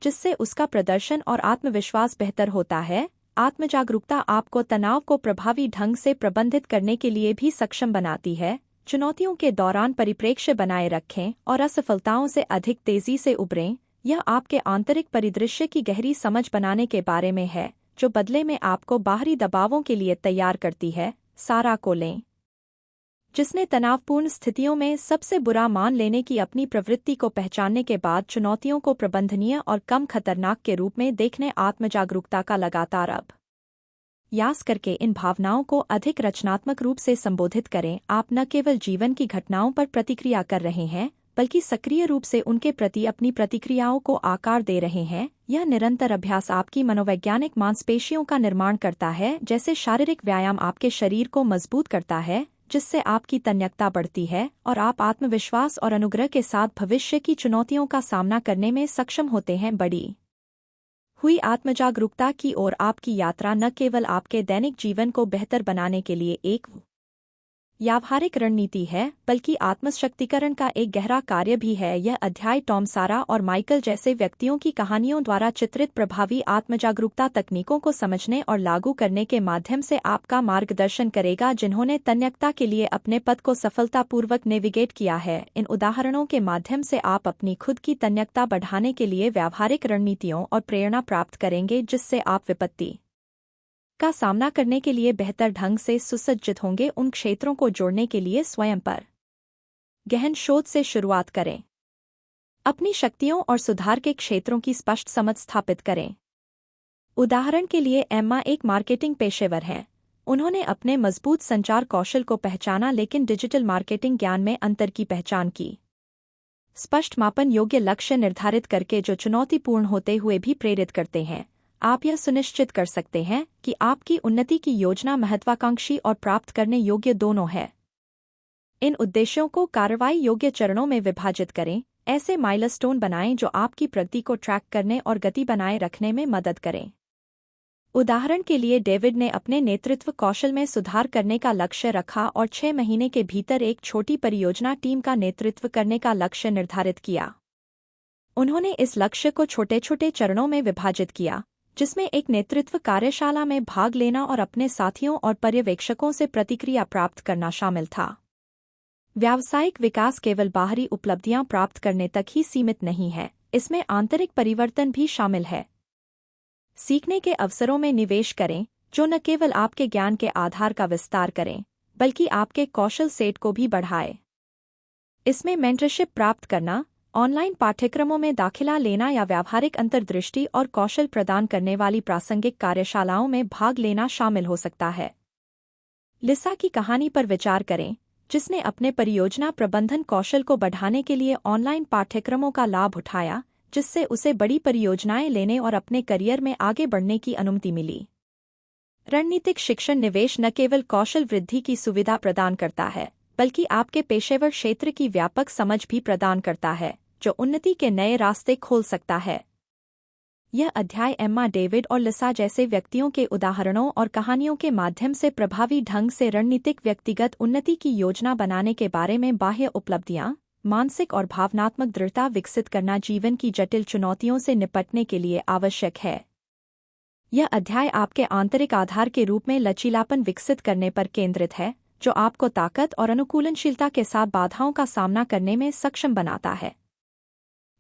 जिससे उसका प्रदर्शन और आत्मविश्वास बेहतर होता है। आत्मजागरूकता आपको तनाव को प्रभावी ढंग से प्रबंधित करने के लिए भी सक्षम बनाती है। चुनौतियों के दौरान परिप्रेक्ष्य बनाए रखें और असफलताओं से अधिक तेजी से उबरें। यह आपके आंतरिक परिदृश्य की गहरी समझ बनाने के बारे में है, जो बदले में आपको बाहरी दबावों के लिए तैयार करती है। सारा को लें, जिसने तनावपूर्ण स्थितियों में सबसे बुरा मान लेने की अपनी प्रवृत्ति को पहचानने के बाद चुनौतियों को प्रबंधनीय और कम खतरनाक के रूप में देखने आत्मजागरूकता का लगातार अभ्यास करके इन भावनाओं को अधिक रचनात्मक रूप से संबोधित करें। आप न केवल जीवन की घटनाओं पर प्रतिक्रिया कर रहे हैं, बल्कि सक्रिय रूप से उनके प्रति अपनी प्रतिक्रियाओं को आकार दे रहे हैं। यह निरंतर अभ्यास आपकी मनोवैज्ञानिक मांसपेशियों का निर्माण करता है, जैसे शारीरिक व्यायाम आपके शरीर को मजबूत करता है, जिससे आपकी तन्यकता बढ़ती है और आप आत्मविश्वास और अनुग्रह के साथ भविष्य की चुनौतियों का सामना करने में सक्षम होते हैं। बढ़ी हुई आत्मजागरूकता की ओर आपकी यात्रा न केवल आपके दैनिक जीवन को बेहतर बनाने के लिए एक व्यावहारिक रणनीति है, बल्कि आत्मशक्तिकरण का एक गहरा कार्य भी है। यह अध्याय टॉम, सारा और माइकल जैसे व्यक्तियों की कहानियों द्वारा चित्रित प्रभावी आत्मजागरूकता तकनीकों को समझने और लागू करने के माध्यम से आपका मार्गदर्शन करेगा, जिन्होंने तन्यकता के लिए अपने पथ को सफलतापूर्वक नेविगेट किया है। इन उदाहरणों के माध्यम से आप अपनी खुद की तन्यकता बढ़ाने के लिए व्यावहारिक रणनीतियों और प्रेरणा प्राप्त करेंगे, जिससे आप विपत्ति का सामना करने के लिए बेहतर ढंग से सुसज्जित होंगे। उन क्षेत्रों को जोड़ने के लिए स्वयं पर गहन शोध से शुरुआत करें। अपनी शक्तियों और सुधार के क्षेत्रों की स्पष्ट समझ स्थापित करें। उदाहरण के लिए, एम्मा एक मार्केटिंग पेशेवर हैं। उन्होंने अपने मजबूत संचार कौशल को पहचाना, लेकिन डिजिटल मार्केटिंग ज्ञान में अंतर की पहचान की। स्पष्ट मापन योग्य लक्ष्य निर्धारित करके जो चुनौतीपूर्ण होते हुए भी प्रेरित करते हैं। आप यह सुनिश्चित कर सकते हैं कि आपकी उन्नति की योजना महत्वाकांक्षी और प्राप्त करने योग्य दोनों है। इन उद्देश्यों को कार्रवाई योग्य चरणों में विभाजित करें। ऐसे माइलस्टोन बनाएं जो आपकी प्रगति को ट्रैक करने और गति बनाए रखने में मदद करें। उदाहरण के लिए डेविड ने अपने नेतृत्व कौशल में सुधार करने का लक्ष्य रखा और 6 महीने के भीतर एक छोटी परियोजना टीम का नेतृत्व करने का लक्ष्य निर्धारित किया। उन्होंने इस लक्ष्य को छोटे छोटे चरणों में विभाजित किया, जिसमें एक नेतृत्व कार्यशाला में भाग लेना और अपने साथियों और पर्यवेक्षकों से प्रतिक्रिया प्राप्त करना शामिल था। व्यावसायिक विकास केवल बाहरी उपलब्धियां प्राप्त करने तक ही सीमित नहीं है, इसमें आंतरिक परिवर्तन भी शामिल है। सीखने के अवसरों में निवेश करें जो न केवल आपके ज्ञान के आधार का विस्तार करें, बल्कि आपके कौशल सेट को भी बढ़ाए। इसमें मेंटरशिप प्राप्त करना, ऑनलाइन पाठ्यक्रमों में दाखिला लेना या व्यावहारिक अंतर्दृष्टि और कौशल प्रदान करने वाली प्रासंगिक कार्यशालाओं में भाग लेना शामिल हो सकता है। लिसा की कहानी पर विचार करें, जिसने अपने परियोजना प्रबंधन कौशल को बढ़ाने के लिए ऑनलाइन पाठ्यक्रमों का लाभ उठाया, जिससे उसे बड़ी परियोजनाएं लेने और अपने करियर में आगे बढ़ने की अनुमति मिली। रणनीतिक शिक्षण निवेश न केवल कौशल वृद्धि की सुविधा प्रदान करता है, बल्कि आपके पेशेवर क्षेत्र की व्यापक समझ भी प्रदान करता है, जो उन्नति के नए रास्ते खोल सकता है। यह अध्याय एम्मा डेविड और लिसा जैसे व्यक्तियों के उदाहरणों और कहानियों के माध्यम से प्रभावी ढंग से रणनीतिक व्यक्तिगत उन्नति की योजना बनाने के बारे में बाह्य उपलब्धियां, मानसिक और भावनात्मक दृढ़ता विकसित करना जीवन की जटिल चुनौतियों से निपटने के लिए आवश्यक है। यह अध्याय आपके आंतरिक आधार के रूप में लचीलापन विकसित करने पर केंद्रित है, जो आपको ताकत और अनुकूलनशीलता के साथ बाधाओं का सामना करने में सक्षम बनाता है।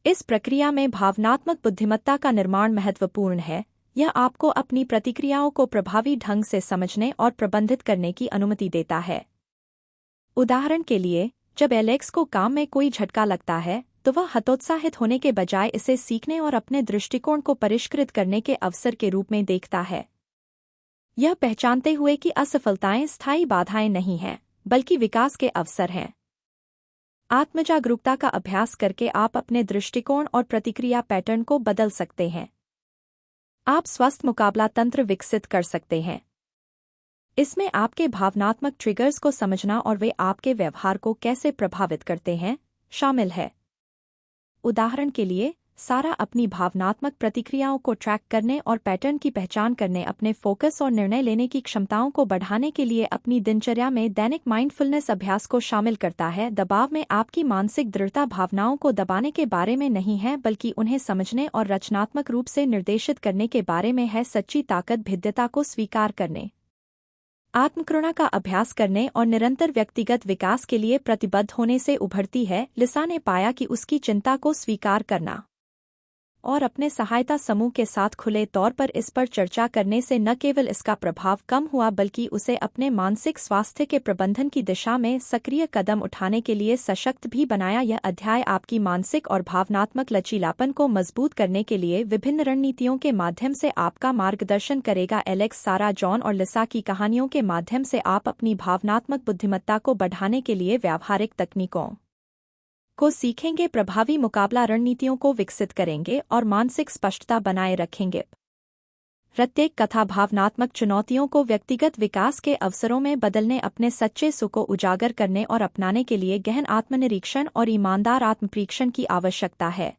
इस प्रक्रिया में भावनात्मक बुद्धिमत्ता का निर्माण महत्वपूर्ण है। यह आपको अपनी प्रतिक्रियाओं को प्रभावी ढंग से समझने और प्रबंधित करने की अनुमति देता है। उदाहरण के लिए, जब एलेक्स को काम में कोई झटका लगता है, तो वह हतोत्साहित होने के बजाय इसे सीखने और अपने दृष्टिकोण को परिष्कृत करने के अवसर के रूप में देखता है। यह पहचानते हुए कि असफलताएं स्थायी बाधाएं नहीं हैं, बल्कि विकास के अवसर हैं। आत्मजागरूकता का अभ्यास करके आप अपने दृष्टिकोण और प्रतिक्रिया पैटर्न को बदल सकते हैं। आप स्वस्थ मुकाबला तंत्र विकसित कर सकते हैं। इसमें आपके भावनात्मक ट्रिगर्स को समझना और वे आपके व्यवहार को कैसे प्रभावित करते हैं शामिल है। उदाहरण के लिए, सारा अपनी भावनात्मक प्रतिक्रियाओं को ट्रैक करने और पैटर्न की पहचान करने, अपने फोकस और निर्णय लेने की क्षमताओं को बढ़ाने के लिए अपनी दिनचर्या में दैनिक माइंडफुलनेस अभ्यास को शामिल करता है। दबाव में आपकी मानसिक दृढ़ता भावनाओं को दबाने के बारे में नहीं है, बल्कि उन्हें समझने और रचनात्मक रूप से निर्देशित करने के बारे में है। सच्ची ताकत भिन्नता को स्वीकार करने, आत्मकरुणा का अभ्यास करने और निरंतर व्यक्तिगत विकास के लिए प्रतिबद्ध होने से उभरती है। लिसा ने पाया कि उसकी चिंता को स्वीकार करना और अपने सहायता समूह के साथ खुले तौर पर इस पर चर्चा करने से न केवल इसका प्रभाव कम हुआ, बल्कि उसे अपने मानसिक स्वास्थ्य के प्रबंधन की दिशा में सक्रिय कदम उठाने के लिए सशक्त भी बनाया। यह अध्याय आपकी मानसिक और भावनात्मक लचीलापन को मजबूत करने के लिए विभिन्न रणनीतियों के माध्यम से आपका मार्गदर्शन करेगा। एलेक्स, सारा, जॉन और लिसा की कहानियों के माध्यम से आप अपनी भावनात्मक बुद्धिमत्ता को बढ़ाने के लिए व्यावहारिक तकनीकों को सीखेंगे, प्रभावी मुकाबला रणनीतियों को विकसित करेंगे और मानसिक स्पष्टता बनाए रखेंगे। प्रत्येक कथा भावनात्मक चुनौतियों को व्यक्तिगत विकास के अवसरों में बदलने, अपने सच्चे सुख को उजागर करने और अपनाने के लिए गहन आत्मनिरीक्षण और ईमानदार आत्मपरीक्षण की आवश्यकता है।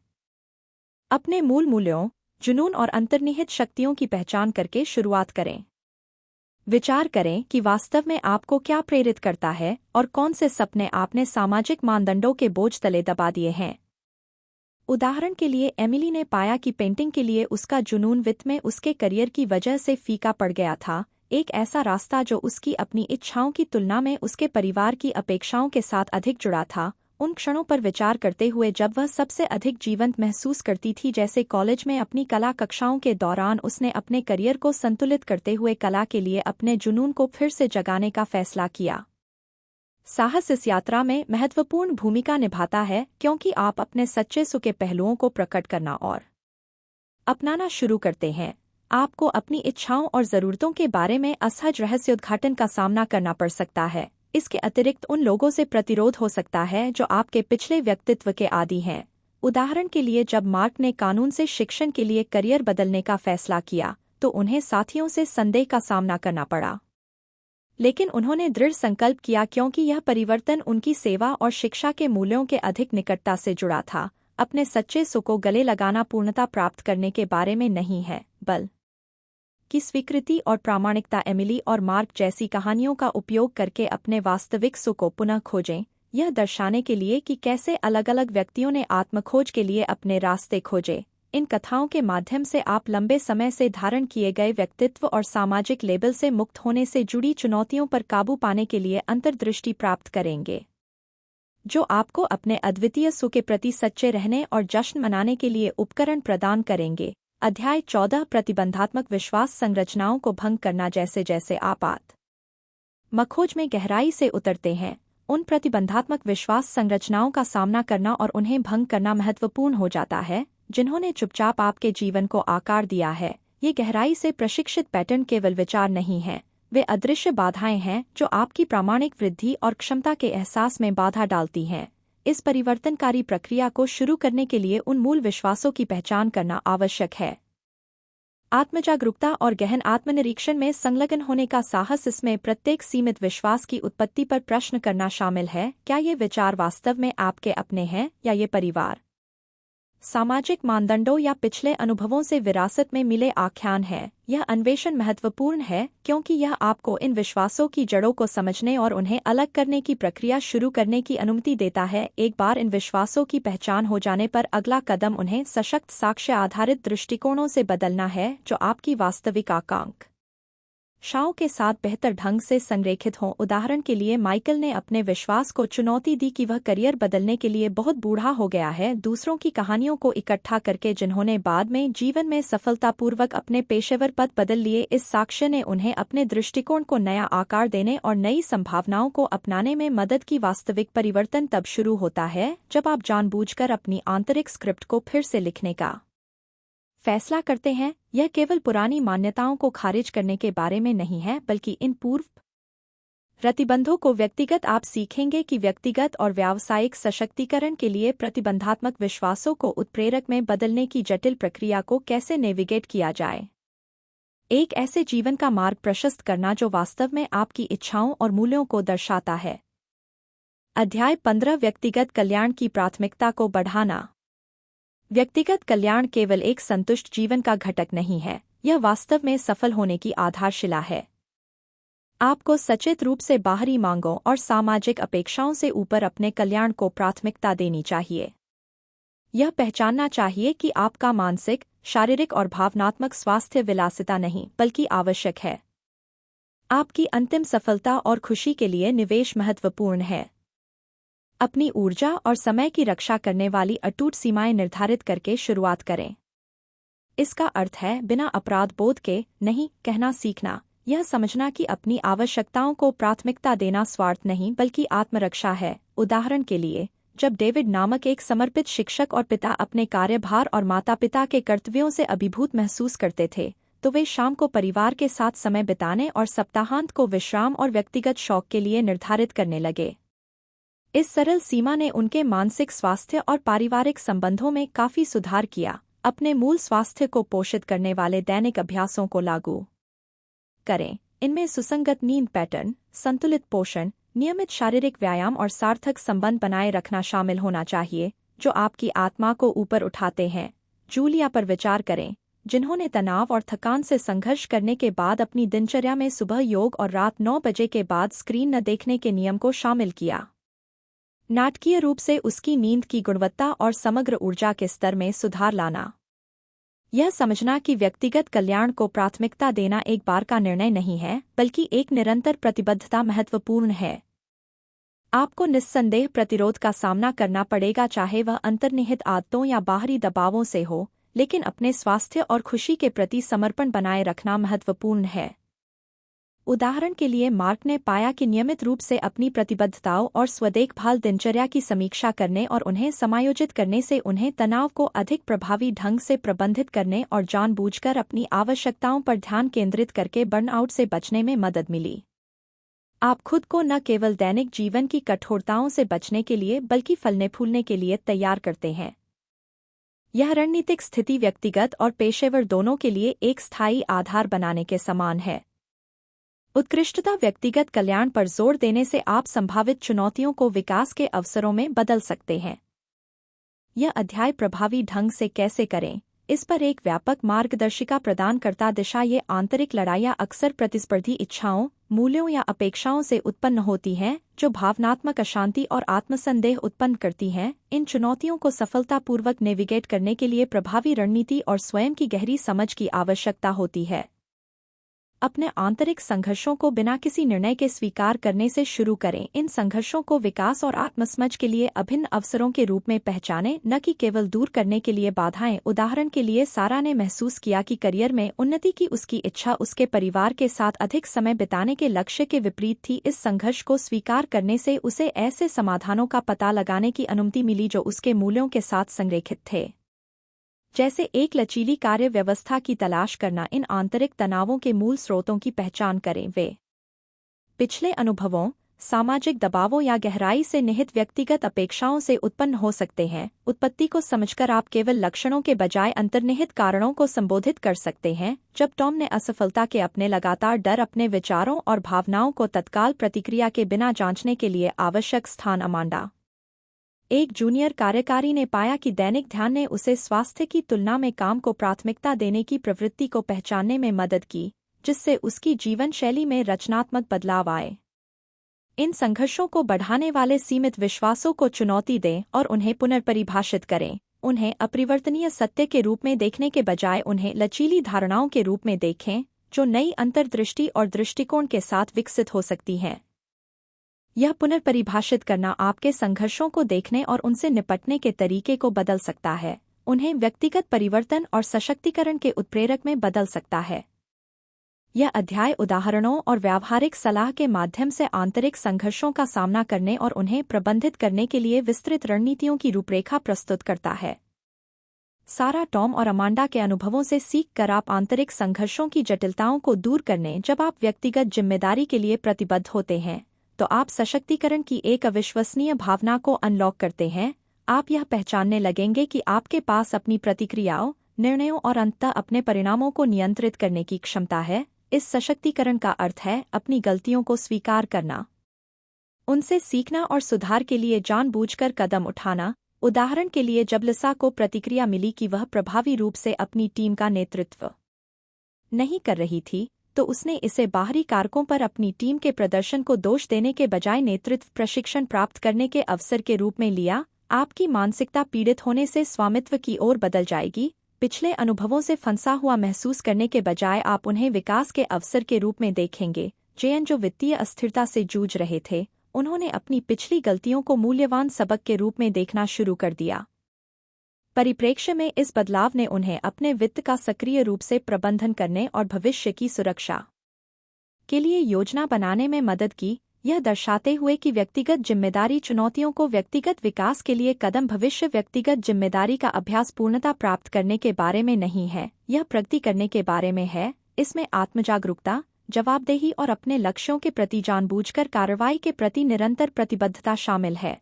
अपने मूल मूल्यों, जुनून और अंतर्निहित शक्तियों की पहचान करके शुरुआत करें। विचार करें कि वास्तव में आपको क्या प्रेरित करता है और कौन से सपने आपने सामाजिक मानदंडों के बोझ तले दबा दिए हैं। उदाहरण के लिए, एमिली ने पाया कि पेंटिंग के लिए उसका जुनून वित्त में उसके करियर की वजह से फीका पड़ गया था, एक ऐसा रास्ता जो उसकी अपनी इच्छाओं की तुलना में उसके परिवार की अपेक्षाओं के साथ अधिक जुड़ा था। उन क्षणों पर विचार करते हुए जब वह सबसे अधिक जीवंत महसूस करती थी, जैसे कॉलेज में अपनी कला कक्षाओं के दौरान, उसने अपने करियर को संतुलित करते हुए कला के लिए अपने जुनून को फिर से जगाने का फैसला किया। साहस इस यात्रा में महत्वपूर्ण भूमिका निभाता है, क्योंकि आप अपने सच्चे सुख के पहलुओं को प्रकट करना और अपनाना शुरू करते हैं। आपको अपनी इच्छाओं और ज़रूरतों के बारे में असहज रहस्योद्घाटन का सामना करना पड़ सकता है। इसके अतिरिक्त उन लोगों से प्रतिरोध हो सकता है जो आपके पिछले व्यक्तित्व के आदी हैं, उदाहरण के लिए जब मार्क ने कानून से शिक्षण के लिए करियर बदलने का फैसला किया तो उन्हें साथियों से संदेह का सामना करना पड़ा। लेकिन उन्होंने दृढ़ संकल्प किया क्योंकि यह परिवर्तन उनकी सेवा और शिक्षा के मूल्यों के अधिक निकटता से जुड़ा था। अपने सच्चे सुख को गले लगाना पूर्णता प्राप्त करने के बारे में नहीं है, बल की स्वीकृति और प्रामाणिकता। एमिली और मार्क जैसी कहानियों का उपयोग करके अपने वास्तविक सुख को पुनः खोजें, यह दर्शाने के लिए कि कैसे अलग अलग व्यक्तियों ने आत्मखोज के लिए अपने रास्ते खोजे। इन कथाओं के माध्यम से आप लंबे समय से धारण किए गए व्यक्तित्व और सामाजिक लेबल से मुक्त होने से जुड़ी चुनौतियों पर काबू पाने के लिए अंतर्दृष्टि प्राप्त करेंगे, जो आपको अपने अद्वितीय सुख के प्रति सच्चे रहने और जश्न मनाने के लिए उपकरण प्रदान करेंगे। अध्याय 14 प्रतिबंधात्मक विश्वास संरचनाओं को भंग करना। जैसे जैसे आप आत्मखोज में गहराई से उतरते हैं, उन प्रतिबंधात्मक विश्वास संरचनाओं का सामना करना और उन्हें भंग करना महत्वपूर्ण हो जाता है, जिन्होंने चुपचाप आपके जीवन को आकार दिया है। ये गहराई से प्रशिक्षित पैटर्न केवल विचार नहीं हैं, वे अदृश्य बाधाएं हैं जो आपकी प्रामाणिक वृद्धि और क्षमता के एहसास में बाधा डालती हैं। इस परिवर्तनकारी प्रक्रिया को शुरू करने के लिए उन मूल विश्वासों की पहचान करना आवश्यक है। आत्मजागरूकता और गहन आत्मनिरीक्षण में संलग्न होने का साहस। इसमें प्रत्येक सीमित विश्वास की उत्पत्ति पर प्रश्न करना शामिल है। क्या ये विचार वास्तव में आपके अपने हैं या ये परिवार, सामाजिक मानदंडों या पिछले अनुभवों से विरासत में मिले आख्यान हैं? यह अन्वेषण महत्वपूर्ण है क्योंकि यह आपको इन विश्वासों की जड़ों को समझने और उन्हें अलग करने की प्रक्रिया शुरू करने की अनुमति देता है। एक बार इन विश्वासों की पहचान हो जाने पर अगला कदम उन्हें सशक्त साक्ष्य आधारित दृष्टिकोणों से बदलना है जो आपकी वास्तविक आकांक्षाओं के साथ बेहतर ढंग से संरेखित हों। उदाहरण के लिए माइकल ने अपने विश्वास को चुनौती दी कि वह करियर बदलने के लिए बहुत बूढ़ा हो गया है। दूसरों की कहानियों को इकट्ठा करके जिन्होंने बाद में जीवन में सफलतापूर्वक अपने पेशेवर पद बदल लिए, इस साक्ष्य ने उन्हें अपने दृष्टिकोण को नया आकार देने और नई संभावनाओं को अपनाने में मदद की। वास्तविक परिवर्तन तब शुरू होता है जब आप जानबूझकर अपनी आंतरिक स्क्रिप्ट को फिर से लिखने का फैसला करते हैं। यह केवल पुरानी मान्यताओं को खारिज करने के बारे में नहीं है, बल्कि इन पूर्व प्रतिबंधों को व्यक्तिगत। आप सीखेंगे कि व्यक्तिगत और व्यावसायिक सशक्तिकरण के लिए प्रतिबंधात्मक विश्वासों को उत्प्रेरक में बदलने की जटिल प्रक्रिया को कैसे नेविगेट किया जाए। एक ऐसे जीवन का मार्ग प्रशस्त करना जो वास्तव में आपकी इच्छाओं और मूल्यों को दर्शाता है। अध्याय 15 व्यक्तिगत कल्याण की प्राथमिकता को बढ़ाना। व्यक्तिगत कल्याण केवल एक संतुष्ट जीवन का घटक नहीं है, यह वास्तव में सफल होने की आधारशिला है। आपको सचेत रूप से बाहरी मांगों और सामाजिक अपेक्षाओं से ऊपर अपने कल्याण को प्राथमिकता देनी चाहिए। यह पहचानना चाहिए कि आपका मानसिक, शारीरिक और भावनात्मक स्वास्थ्य विलासिता नहीं बल्कि आवश्यक है। आपकी अंतिम सफलता और खुशी के लिए निवेश महत्वपूर्ण है। अपनी ऊर्जा और समय की रक्षा करने वाली अटूट सीमाएं निर्धारित करके शुरुआत करें। इसका अर्थ है बिना अपराध बोध के नहीं कहना सीखना। यह समझना कि अपनी आवश्यकताओं को प्राथमिकता देना स्वार्थ नहीं बल्कि आत्मरक्षा है। उदाहरण के लिए, जब डेविड नामक एक समर्पित शिक्षक और पिता अपने कार्यभार और माता पिता के कर्तव्यों से अभिभूत महसूस करते थे, तो वे शाम को परिवार के साथ समय बिताने और सप्ताहांत को विश्राम और व्यक्तिगत शौक के लिए निर्धारित करने लगे। इस सरल सीमा ने उनके मानसिक स्वास्थ्य और पारिवारिक संबंधों में काफी सुधार किया। अपने मूल स्वास्थ्य को पोषित करने वाले दैनिक अभ्यासों को लागू करें। इनमें सुसंगत नींद पैटर्न, संतुलित पोषण, नियमित शारीरिक व्यायाम और सार्थक संबंध बनाए रखना शामिल होना चाहिए, जो आपकी आत्मा को ऊपर उठाते हैं। जूलिया पर विचार करें, जिन्होंने तनाव और थकान से संघर्ष करने के बाद अपनी दिनचर्या में सुबह योग और रात 9 बजे के बाद स्क्रीन न देखने के नियम को शामिल किया। नाटकीय रूप से उसकी नींद की गुणवत्ता और समग्र ऊर्जा के स्तर में सुधार लाना। यह समझना कि व्यक्तिगत कल्याण को प्राथमिकता देना एक बार का निर्णय नहीं है, बल्कि एक निरंतर प्रतिबद्धता महत्वपूर्ण है। आपको निस्संदेह प्रतिरोध का सामना करना पड़ेगा, चाहे वह अंतर्निहित आदतों या बाहरी दबावों से हो, लेकिन अपने स्वास्थ्य और खुशी के प्रति समर्पण बनाए रखना महत्वपूर्ण है। उदाहरण के लिए, मार्क ने पाया कि नियमित रूप से अपनी प्रतिबद्धताओं और स्वदेखभाल दिनचर्या की समीक्षा करने और उन्हें समायोजित करने से उन्हें तनाव को अधिक प्रभावी ढंग से प्रबंधित करने और जानबूझकर अपनी आवश्यकताओं पर ध्यान केंद्रित करके बर्नआउट से बचने में मदद मिली। आप खुद को न केवल दैनिक जीवन की कठोरताओं से बचने के लिए बल्कि फलने फूलने के लिए तैयार करते हैं। यह रणनीतिक स्थिति व्यक्तिगत और पेशेवर दोनों के लिए एक स्थायी आधार बनाने के समान है। उत्कृष्टता व्यक्तिगत कल्याण पर जोर देने से आप संभावित चुनौतियों को विकास के अवसरों में बदल सकते हैं। यह अध्याय प्रभावी ढंग से कैसे करें, इस पर एक व्यापक मार्गदर्शिका प्रदान करता दिशा। ये आंतरिक लड़ाइयाँ अक्सर प्रतिस्पर्धी इच्छाओं, मूल्यों या अपेक्षाओं से उत्पन्न होती हैं, जो भावनात्मक अशांति और आत्मसंदेह उत्पन्न करती हैं। इन चुनौतियों को सफलतापूर्वक नेविगेट करने के लिए प्रभावी रणनीति और स्वयं की गहरी समझ की आवश्यकता होती है। अपने आंतरिक संघर्षों को बिना किसी निर्णय के स्वीकार करने से शुरू करें। इन संघर्षों को विकास और आत्मसमझ के लिए अभिन्न अवसरों के रूप में पहचानें, न कि केवल दूर करने के लिए बाधाएं। उदाहरण के लिए, सारा ने महसूस किया कि करियर में उन्नति की उसकी इच्छा उसके परिवार के साथ अधिक समय बिताने के लक्ष्य के विपरीत थी। इस संघर्ष को स्वीकार करने से उसे ऐसे समाधानों का पता लगाने की अनुमति मिली जो उसके मूल्यों के साथ संरेखित थे, जैसे एक लचीली कार्य व्यवस्था की तलाश करना। इन आंतरिक तनावों के मूल स्रोतों की पहचान करें। वे पिछले अनुभवों, सामाजिक दबावों या गहराई से निहित व्यक्तिगत अपेक्षाओं से उत्पन्न हो सकते हैं। उत्पत्ति को समझकर आप केवल लक्षणों के बजाय अंतर्निहित कारणों को संबोधित कर सकते हैं। जब टॉम ने असफलता के अपने लगातार डर, अपने विचारों और भावनाओं को तत्काल प्रतिक्रिया के बिना जांचने के लिए आवश्यक स्थान अमांडा, एक जूनियर कार्यकारी ने पाया कि दैनिक ध्यान ने उसे स्वास्थ्य की तुलना में काम को प्राथमिकता देने की प्रवृत्ति को पहचानने में मदद की, जिससे उसकी जीवन शैली में रचनात्मक बदलाव आए। इन संघर्षों को बढ़ाने वाले सीमित विश्वासों को चुनौती दें और उन्हें पुनर्परिभाषित करें। उन्हें अपरिवर्तनीय सत्य के रूप में देखने के बजाय उन्हें लचीली धारणाओं के रूप में देखें, जो नई अंतर्दृष्टि और दृष्टिकोण के साथ विकसित हो सकती हैं। यह पुनर्परिभाषित करना आपके संघर्षों को देखने और उनसे निपटने के तरीके को बदल सकता है, उन्हें व्यक्तिगत परिवर्तन और सशक्तिकरण के उत्प्रेरक में बदल सकता है। यह अध्याय उदाहरणों और व्यावहारिक सलाह के माध्यम से आंतरिक संघर्षों का सामना करने और उन्हें प्रबंधित करने के लिए विस्तृत रणनीतियों की रूपरेखा प्रस्तुत करता है। सारा, टॉम और अमांडा के अनुभवों से सीख कर आप आंतरिक संघर्षों की जटिलताओं को दूर करने। जब आप व्यक्तिगत जिम्मेदारी के लिए प्रतिबद्ध होते हैं, तो आप सशक्तिकरण की एक अविश्वसनीय भावना को अनलॉक करते हैं। आप यह पहचानने लगेंगे कि आपके पास अपनी प्रतिक्रियाओं, निर्णयों और अंततः अपने परिणामों को नियंत्रित करने की क्षमता है। इस सशक्तिकरण का अर्थ है अपनी गलतियों को स्वीकार करना, उनसे सीखना और सुधार के लिए जानबूझकर कदम उठाना। उदाहरण के लिए, जब लिसा को प्रतिक्रिया मिली कि वह प्रभावी रूप से अपनी टीम का नेतृत्व नहीं कर रही थी, तो उसने इसे बाहरी कारकों पर अपनी टीम के प्रदर्शन को दोष देने के बजाय नेतृत्व प्रशिक्षण प्राप्त करने के अवसर के रूप में लिया। आपकी मानसिकता पीड़ित होने से स्वामित्व की ओर बदल जाएगी। पिछले अनुभवों से फंसा हुआ महसूस करने के बजाय आप उन्हें विकास के अवसर के रूप में देखेंगे। जेएन, जो वित्तीय अस्थिरता से जूझ रहे थे, उन्होंने अपनी पिछली गलतियों को मूल्यवान सबक के रूप में देखना शुरू कर दिया। परिप्रेक्ष्य में इस बदलाव ने उन्हें अपने वित्त का सक्रिय रूप से प्रबंधन करने और भविष्य की सुरक्षा के लिए योजना बनाने में मदद की, यह दर्शाते हुए कि व्यक्तिगत जिम्मेदारी चुनौतियों को व्यक्तिगत विकास के लिए कदम। भविष्य व्यक्तिगत जिम्मेदारी का अभ्यास पूर्णता प्राप्त करने के बारे में नहीं है, यह प्रगति करने के बारे में है। इसमें आत्मजागरूकता, जवाबदेही और अपने लक्ष्यों के प्रति जानबूझकर कार्रवाई के प्रति निरंतर प्रतिबद्धता शामिल है।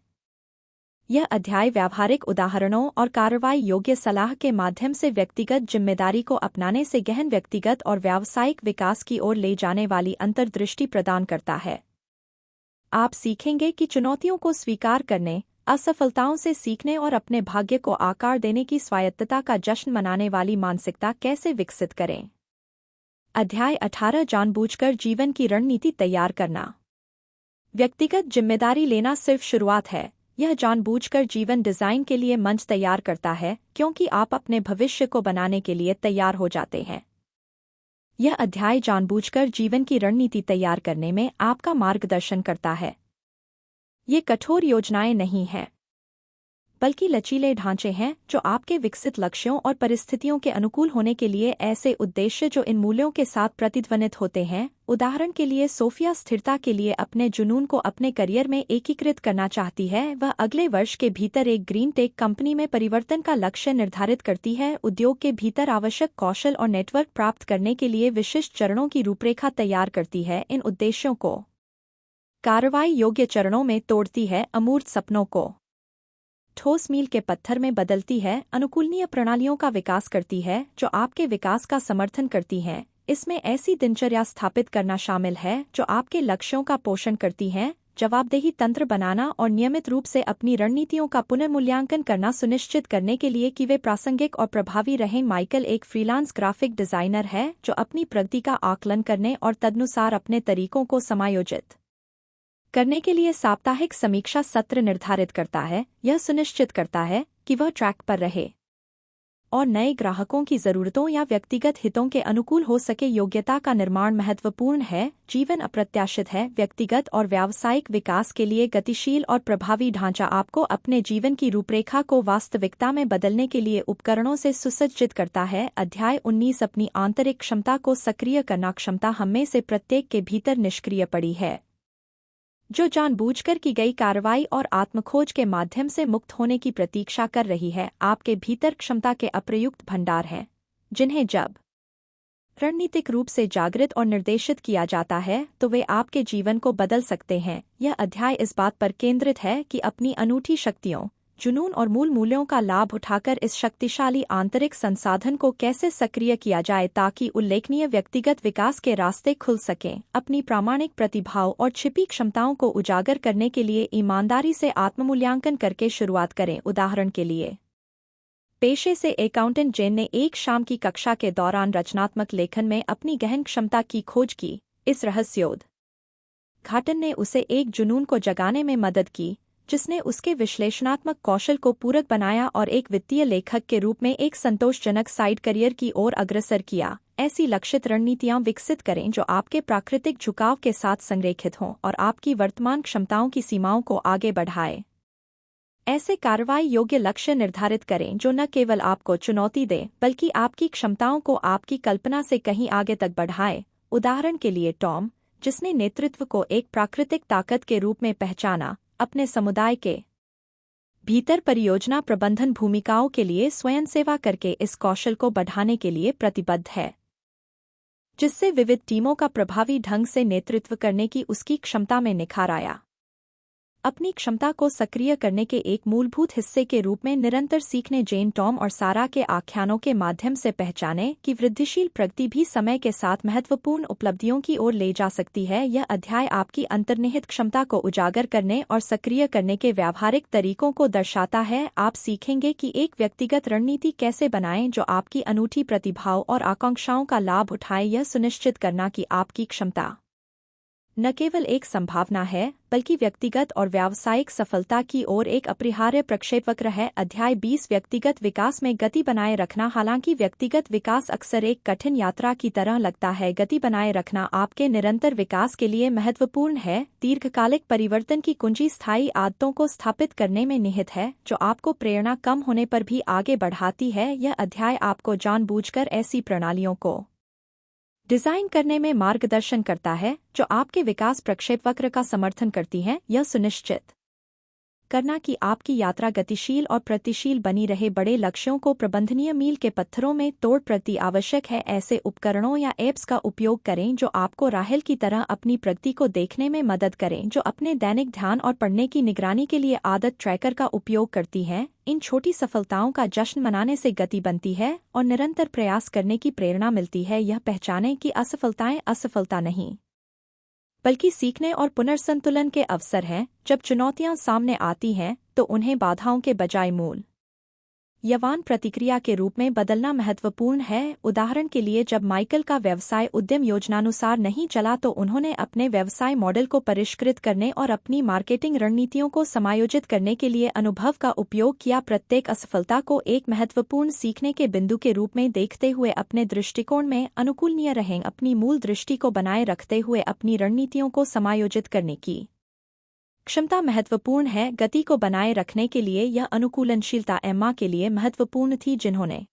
यह अध्याय व्यावहारिक उदाहरणों और कार्रवाई योग्य सलाह के माध्यम से व्यक्तिगत जिम्मेदारी को अपनाने से गहन व्यक्तिगत और व्यावसायिक विकास की ओर ले जाने वाली अंतर्दृष्टि प्रदान करता है। आप सीखेंगे कि चुनौतियों को स्वीकार करने, असफलताओं से सीखने और अपने भाग्य को आकार देने की स्वायत्तता का जश्न मनाने वाली मानसिकता कैसे विकसित करें। अध्याय 18, जानबूझकर जीवन की रणनीति तैयार करना। व्यक्तिगत जिम्मेदारी लेना सिर्फ शुरुआत है, यह जानबूझकर जीवन डिजाइन के लिए मंच तैयार करता है, क्योंकि आप अपने भविष्य को बनाने के लिए तैयार हो जाते हैं। यह अध्याय जानबूझकर जीवन की रणनीति तैयार करने में आपका मार्गदर्शन करता है। ये कठोर योजनाएं नहीं हैं, बल्कि लचीले ढांचे हैं जो आपके विकसित लक्ष्यों और परिस्थितियों के अनुकूल होने के लिए ऐसे उद्देश्य जो इन मूल्यों के साथ प्रतिध्वनित होते हैं। उदाहरण के लिए, सोफिया स्थिरता के लिए अपने जुनून को अपने करियर में एकीकृत करना चाहती है। वह अगले वर्ष के भीतर एक ग्रीन टेक कंपनी में परिवर्तन का लक्ष्य निर्धारित करती है। उद्योग के भीतर आवश्यक कौशल और नेटवर्क प्राप्त करने के लिए विशिष्ट चरणों की रूपरेखा तैयार करती है। इन उद्देश्यों को कार्रवाई योग्य चरणों में तोड़ती है, अमूर्त सपनों को ठोस मील के पत्थर में बदलती है, अनुकूलनीय प्रणालियों का विकास करती है जो आपके विकास का समर्थन करती हैं। इसमें ऐसी दिनचर्या स्थापित करना शामिल है जो आपके लक्ष्यों का पोषण करती हैं, जवाबदेही तंत्र बनाना और नियमित रूप से अपनी रणनीतियों का पुनर्मूल्यांकन करना सुनिश्चित करने के लिए कि वे प्रासंगिक और प्रभावी रहें। माइकल एक फ्रीलांस ग्राफिक डिजाइनर है जो अपनी प्रगति का आकलन करने और तदनुसार अपने तरीकों को समायोजित करने के लिए साप्ताहिक समीक्षा सत्र निर्धारित करता है। यह सुनिश्चित करता है कि वह ट्रैक पर रहे और नए ग्राहकों की ज़रूरतों या व्यक्तिगत हितों के अनुकूल हो सके। योग्यता का निर्माण महत्वपूर्ण है। जीवन अप्रत्याशित है। व्यक्तिगत और व्यावसायिक विकास के लिए गतिशील और प्रभावी ढांचा आपको अपने जीवन की रूपरेखा को वास्तविकता में बदलने के लिए उपकरणों से सुसज्जित करता है। अध्याय 19 अपनी आंतरिक क्षमता को सक्रिय करना। क्षमता हम में से प्रत्येक के भीतर निष्क्रिय पड़ी है, जो जानबूझकर की गई कार्रवाई और आत्मखोज के माध्यम से मुक्त होने की प्रतीक्षा कर रही है। आपके भीतर क्षमता के अप्रयुक्त भंडार हैं, जिन्हें जब रणनीतिक रूप से जागृत और निर्देशित किया जाता है तो वे आपके जीवन को बदल सकते हैं। यह अध्याय इस बात पर केंद्रित है कि अपनी अनूठी शक्तियों, जुनून और मूल मूल्यों का लाभ उठाकर इस शक्तिशाली आंतरिक संसाधन को कैसे सक्रिय किया जाए ताकि उल्लेखनीय व्यक्तिगत विकास के रास्ते खुल सकें। अपनी प्रामाणिक प्रतिभाओं और छिपी क्षमताओं को उजागर करने के लिए ईमानदारी से आत्ममूल्यांकन करके शुरुआत करें। उदाहरण के लिए, पेशे से अकाउंटेंट जेन ने एक शाम की कक्षा के दौरान रचनात्मक लेखन में अपनी गहन क्षमता की खोज की। इस रहस्योद्घाटन ने उसे एक जुनून को जगाने में मदद की जिसने उसके विश्लेषणात्मक कौशल को पूरक बनाया और एक वित्तीय लेखक के रूप में एक संतोषजनक साइड करियर की ओर अग्रसर किया। ऐसी लक्षित रणनीतियां विकसित करें जो आपके प्राकृतिक झुकाव के साथ संरेखित हों और आपकी वर्तमान क्षमताओं की सीमाओं को आगे बढ़ाए। ऐसे कार्रवाई योग्य लक्ष्य निर्धारित करें जो न केवल आपको चुनौती दे बल्कि आपकी क्षमताओं को आपकी कल्पना से कहीं आगे तक बढ़ाए। उदाहरण के लिए, टॉम, जिसने नेतृत्व को एक प्राकृतिक ताकत के रूप में पहचाना, अपने समुदाय के भीतर परियोजना प्रबंधन भूमिकाओं के लिए स्वयंसेवा करके इस कौशल को बढ़ाने के लिए प्रतिबद्ध है, जिससे विविध टीमों का प्रभावी ढंग से नेतृत्व करने की उसकी क्षमता में निखार आया। अपनी क्षमता को सक्रिय करने के एक मूलभूत हिस्से के रूप में निरंतर सीखने। जेन, टॉम और सारा के आख्यानों के माध्यम से पहचाने कि वृद्धिशील प्रगति भी समय के साथ महत्वपूर्ण उपलब्धियों की ओर ले जा सकती है। यह अध्याय आपकी अंतर्निहित क्षमता को उजागर करने और सक्रिय करने के व्यावहारिक तरीकों को दर्शाता है। आप सीखेंगे कि एक व्यक्तिगत रणनीति कैसे बनाएं जो आपकी अनूठी प्रतिभाओं और आकांक्षाओं का लाभ उठाए। यह सुनिश्चित करना कि आपकी क्षमता न केवल एक संभावना है बल्कि व्यक्तिगत और व्यावसायिक सफलता की ओर एक अपरिहार्य प्रक्षेपवक्र है। अध्याय 20 व्यक्तिगत विकास में गति बनाए रखना। हालांकि व्यक्तिगत विकास अक्सर एक कठिन यात्रा की तरह लगता है, गति बनाए रखना आपके निरंतर विकास के लिए महत्वपूर्ण है। दीर्घकालिक परिवर्तन की कुंजी स्थायी आदतों को स्थापित करने में निहित है जो आपको प्रेरणा कम होने पर भी आगे बढ़ाती है। यह अध्याय आपको जानबूझकर ऐसी प्रणालियों को डिजाइन करने में मार्गदर्शन करता है जो आपके विकास प्रक्षेपवक्र का समर्थन करती हैं। यह सुनिश्चित करना कि आपकी यात्रा गतिशील और प्रगतिशील बनी रहे। बड़े लक्ष्यों को प्रबंधनीय मील के पत्थरों में तोड़ प्रति आवश्यक है। ऐसे उपकरणों या ऐप्स का उपयोग करें जो आपको राहेल की तरह अपनी प्रगति को देखने में मदद करें, जो अपने दैनिक ध्यान और पढ़ने की निगरानी के लिए आदत ट्रैकर का उपयोग करती हैं। इन छोटी सफलताओं का जश्न मनाने से गति बनती है और निरंतर प्रयास करने की प्रेरणा मिलती है। यह पहचानें कि असफलताएं असफलता नहीं बल्कि सीखने और पुनर्संतुलन के अवसर हैं। जब चुनौतियां सामने आती हैं तो उन्हें बाधाओं के बजाय मूल यवान प्रतिक्रिया के रूप में बदलना महत्वपूर्ण है। उदाहरण के लिए, जब माइकल का व्यवसाय उद्यम योजनानुसार नहीं चला तो उन्होंने अपने व्यवसाय मॉडल को परिष्कृत करने और अपनी मार्केटिंग रणनीतियों को समायोजित करने के लिए अनुभव का उपयोग किया। प्रत्येक असफलता को एक महत्वपूर्ण सीखने के बिंदु के रूप में देखते हुए अपने दृष्टिकोण में अनुकूलनीय रहें। अपनी मूल दृष्टि को बनाए रखते हुए अपनी रणनीतियों को समायोजित करने की क्षमता महत्वपूर्ण है। गति को बनाए रखने के लिए यह अनुकूलनशीलता एम्मा के लिए महत्वपूर्ण थी, जिन्होंने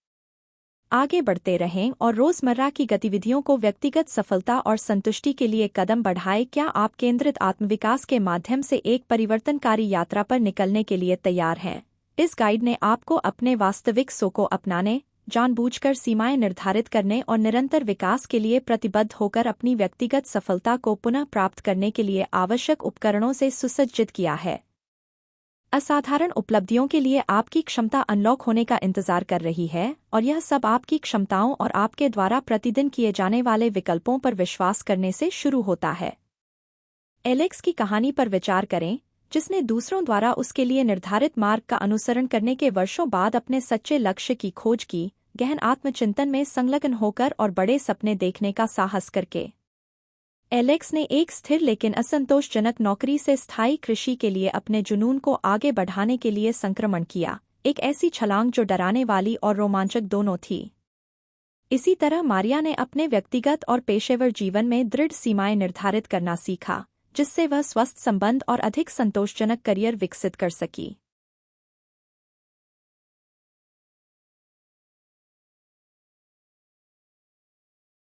आगे बढ़ते रहें और रोजमर्रा की गतिविधियों को व्यक्तिगत सफलता और संतुष्टि के लिए कदम बढ़ाए। क्या आप केंद्रित आत्मविकास के माध्यम से एक परिवर्तनकारी यात्रा पर निकलने के लिए तैयार हैं? इस गाइड ने आपको अपने वास्तविक सो को अपनाने, जानबूझकर सीमाएं निर्धारित करने और निरंतर विकास के लिए प्रतिबद्ध होकर अपनी व्यक्तिगत सफलता को पुनः प्राप्त करने के लिए आवश्यक उपकरणों से सुसज्जित किया है। असाधारण उपलब्धियों के लिए आपकी क्षमता अनलॉक होने का इंतजार कर रही है, और यह सब आपकी क्षमताओं और आपके द्वारा प्रतिदिन किए जाने वाले विकल्पों पर विश्वास करने से शुरू होता है। एलेक्स की कहानी पर विचार करें, जिसने दूसरों द्वारा उसके लिए निर्धारित मार्ग का अनुसरण करने के वर्षों बाद अपने सच्चे लक्ष्य की खोज की, गहन आत्मचिंतन में संलग्न होकर और बड़े सपने देखने का साहस करके। एलेक्स ने एक स्थिर लेकिन असंतोषजनक नौकरी से स्थायी कृषि के लिए अपने जुनून को आगे बढ़ाने के लिए संक्रमण किया, एक ऐसी छलांग जो डराने वाली और रोमांचक दोनों थी। इसी तरह मारिया ने अपने व्यक्तिगत और पेशेवर जीवन में दृढ़ सीमाएं निर्धारित करना सीखा, जिससे वह स्वस्थ संबंध और अधिक संतोषजनक करियर विकसित कर सकी।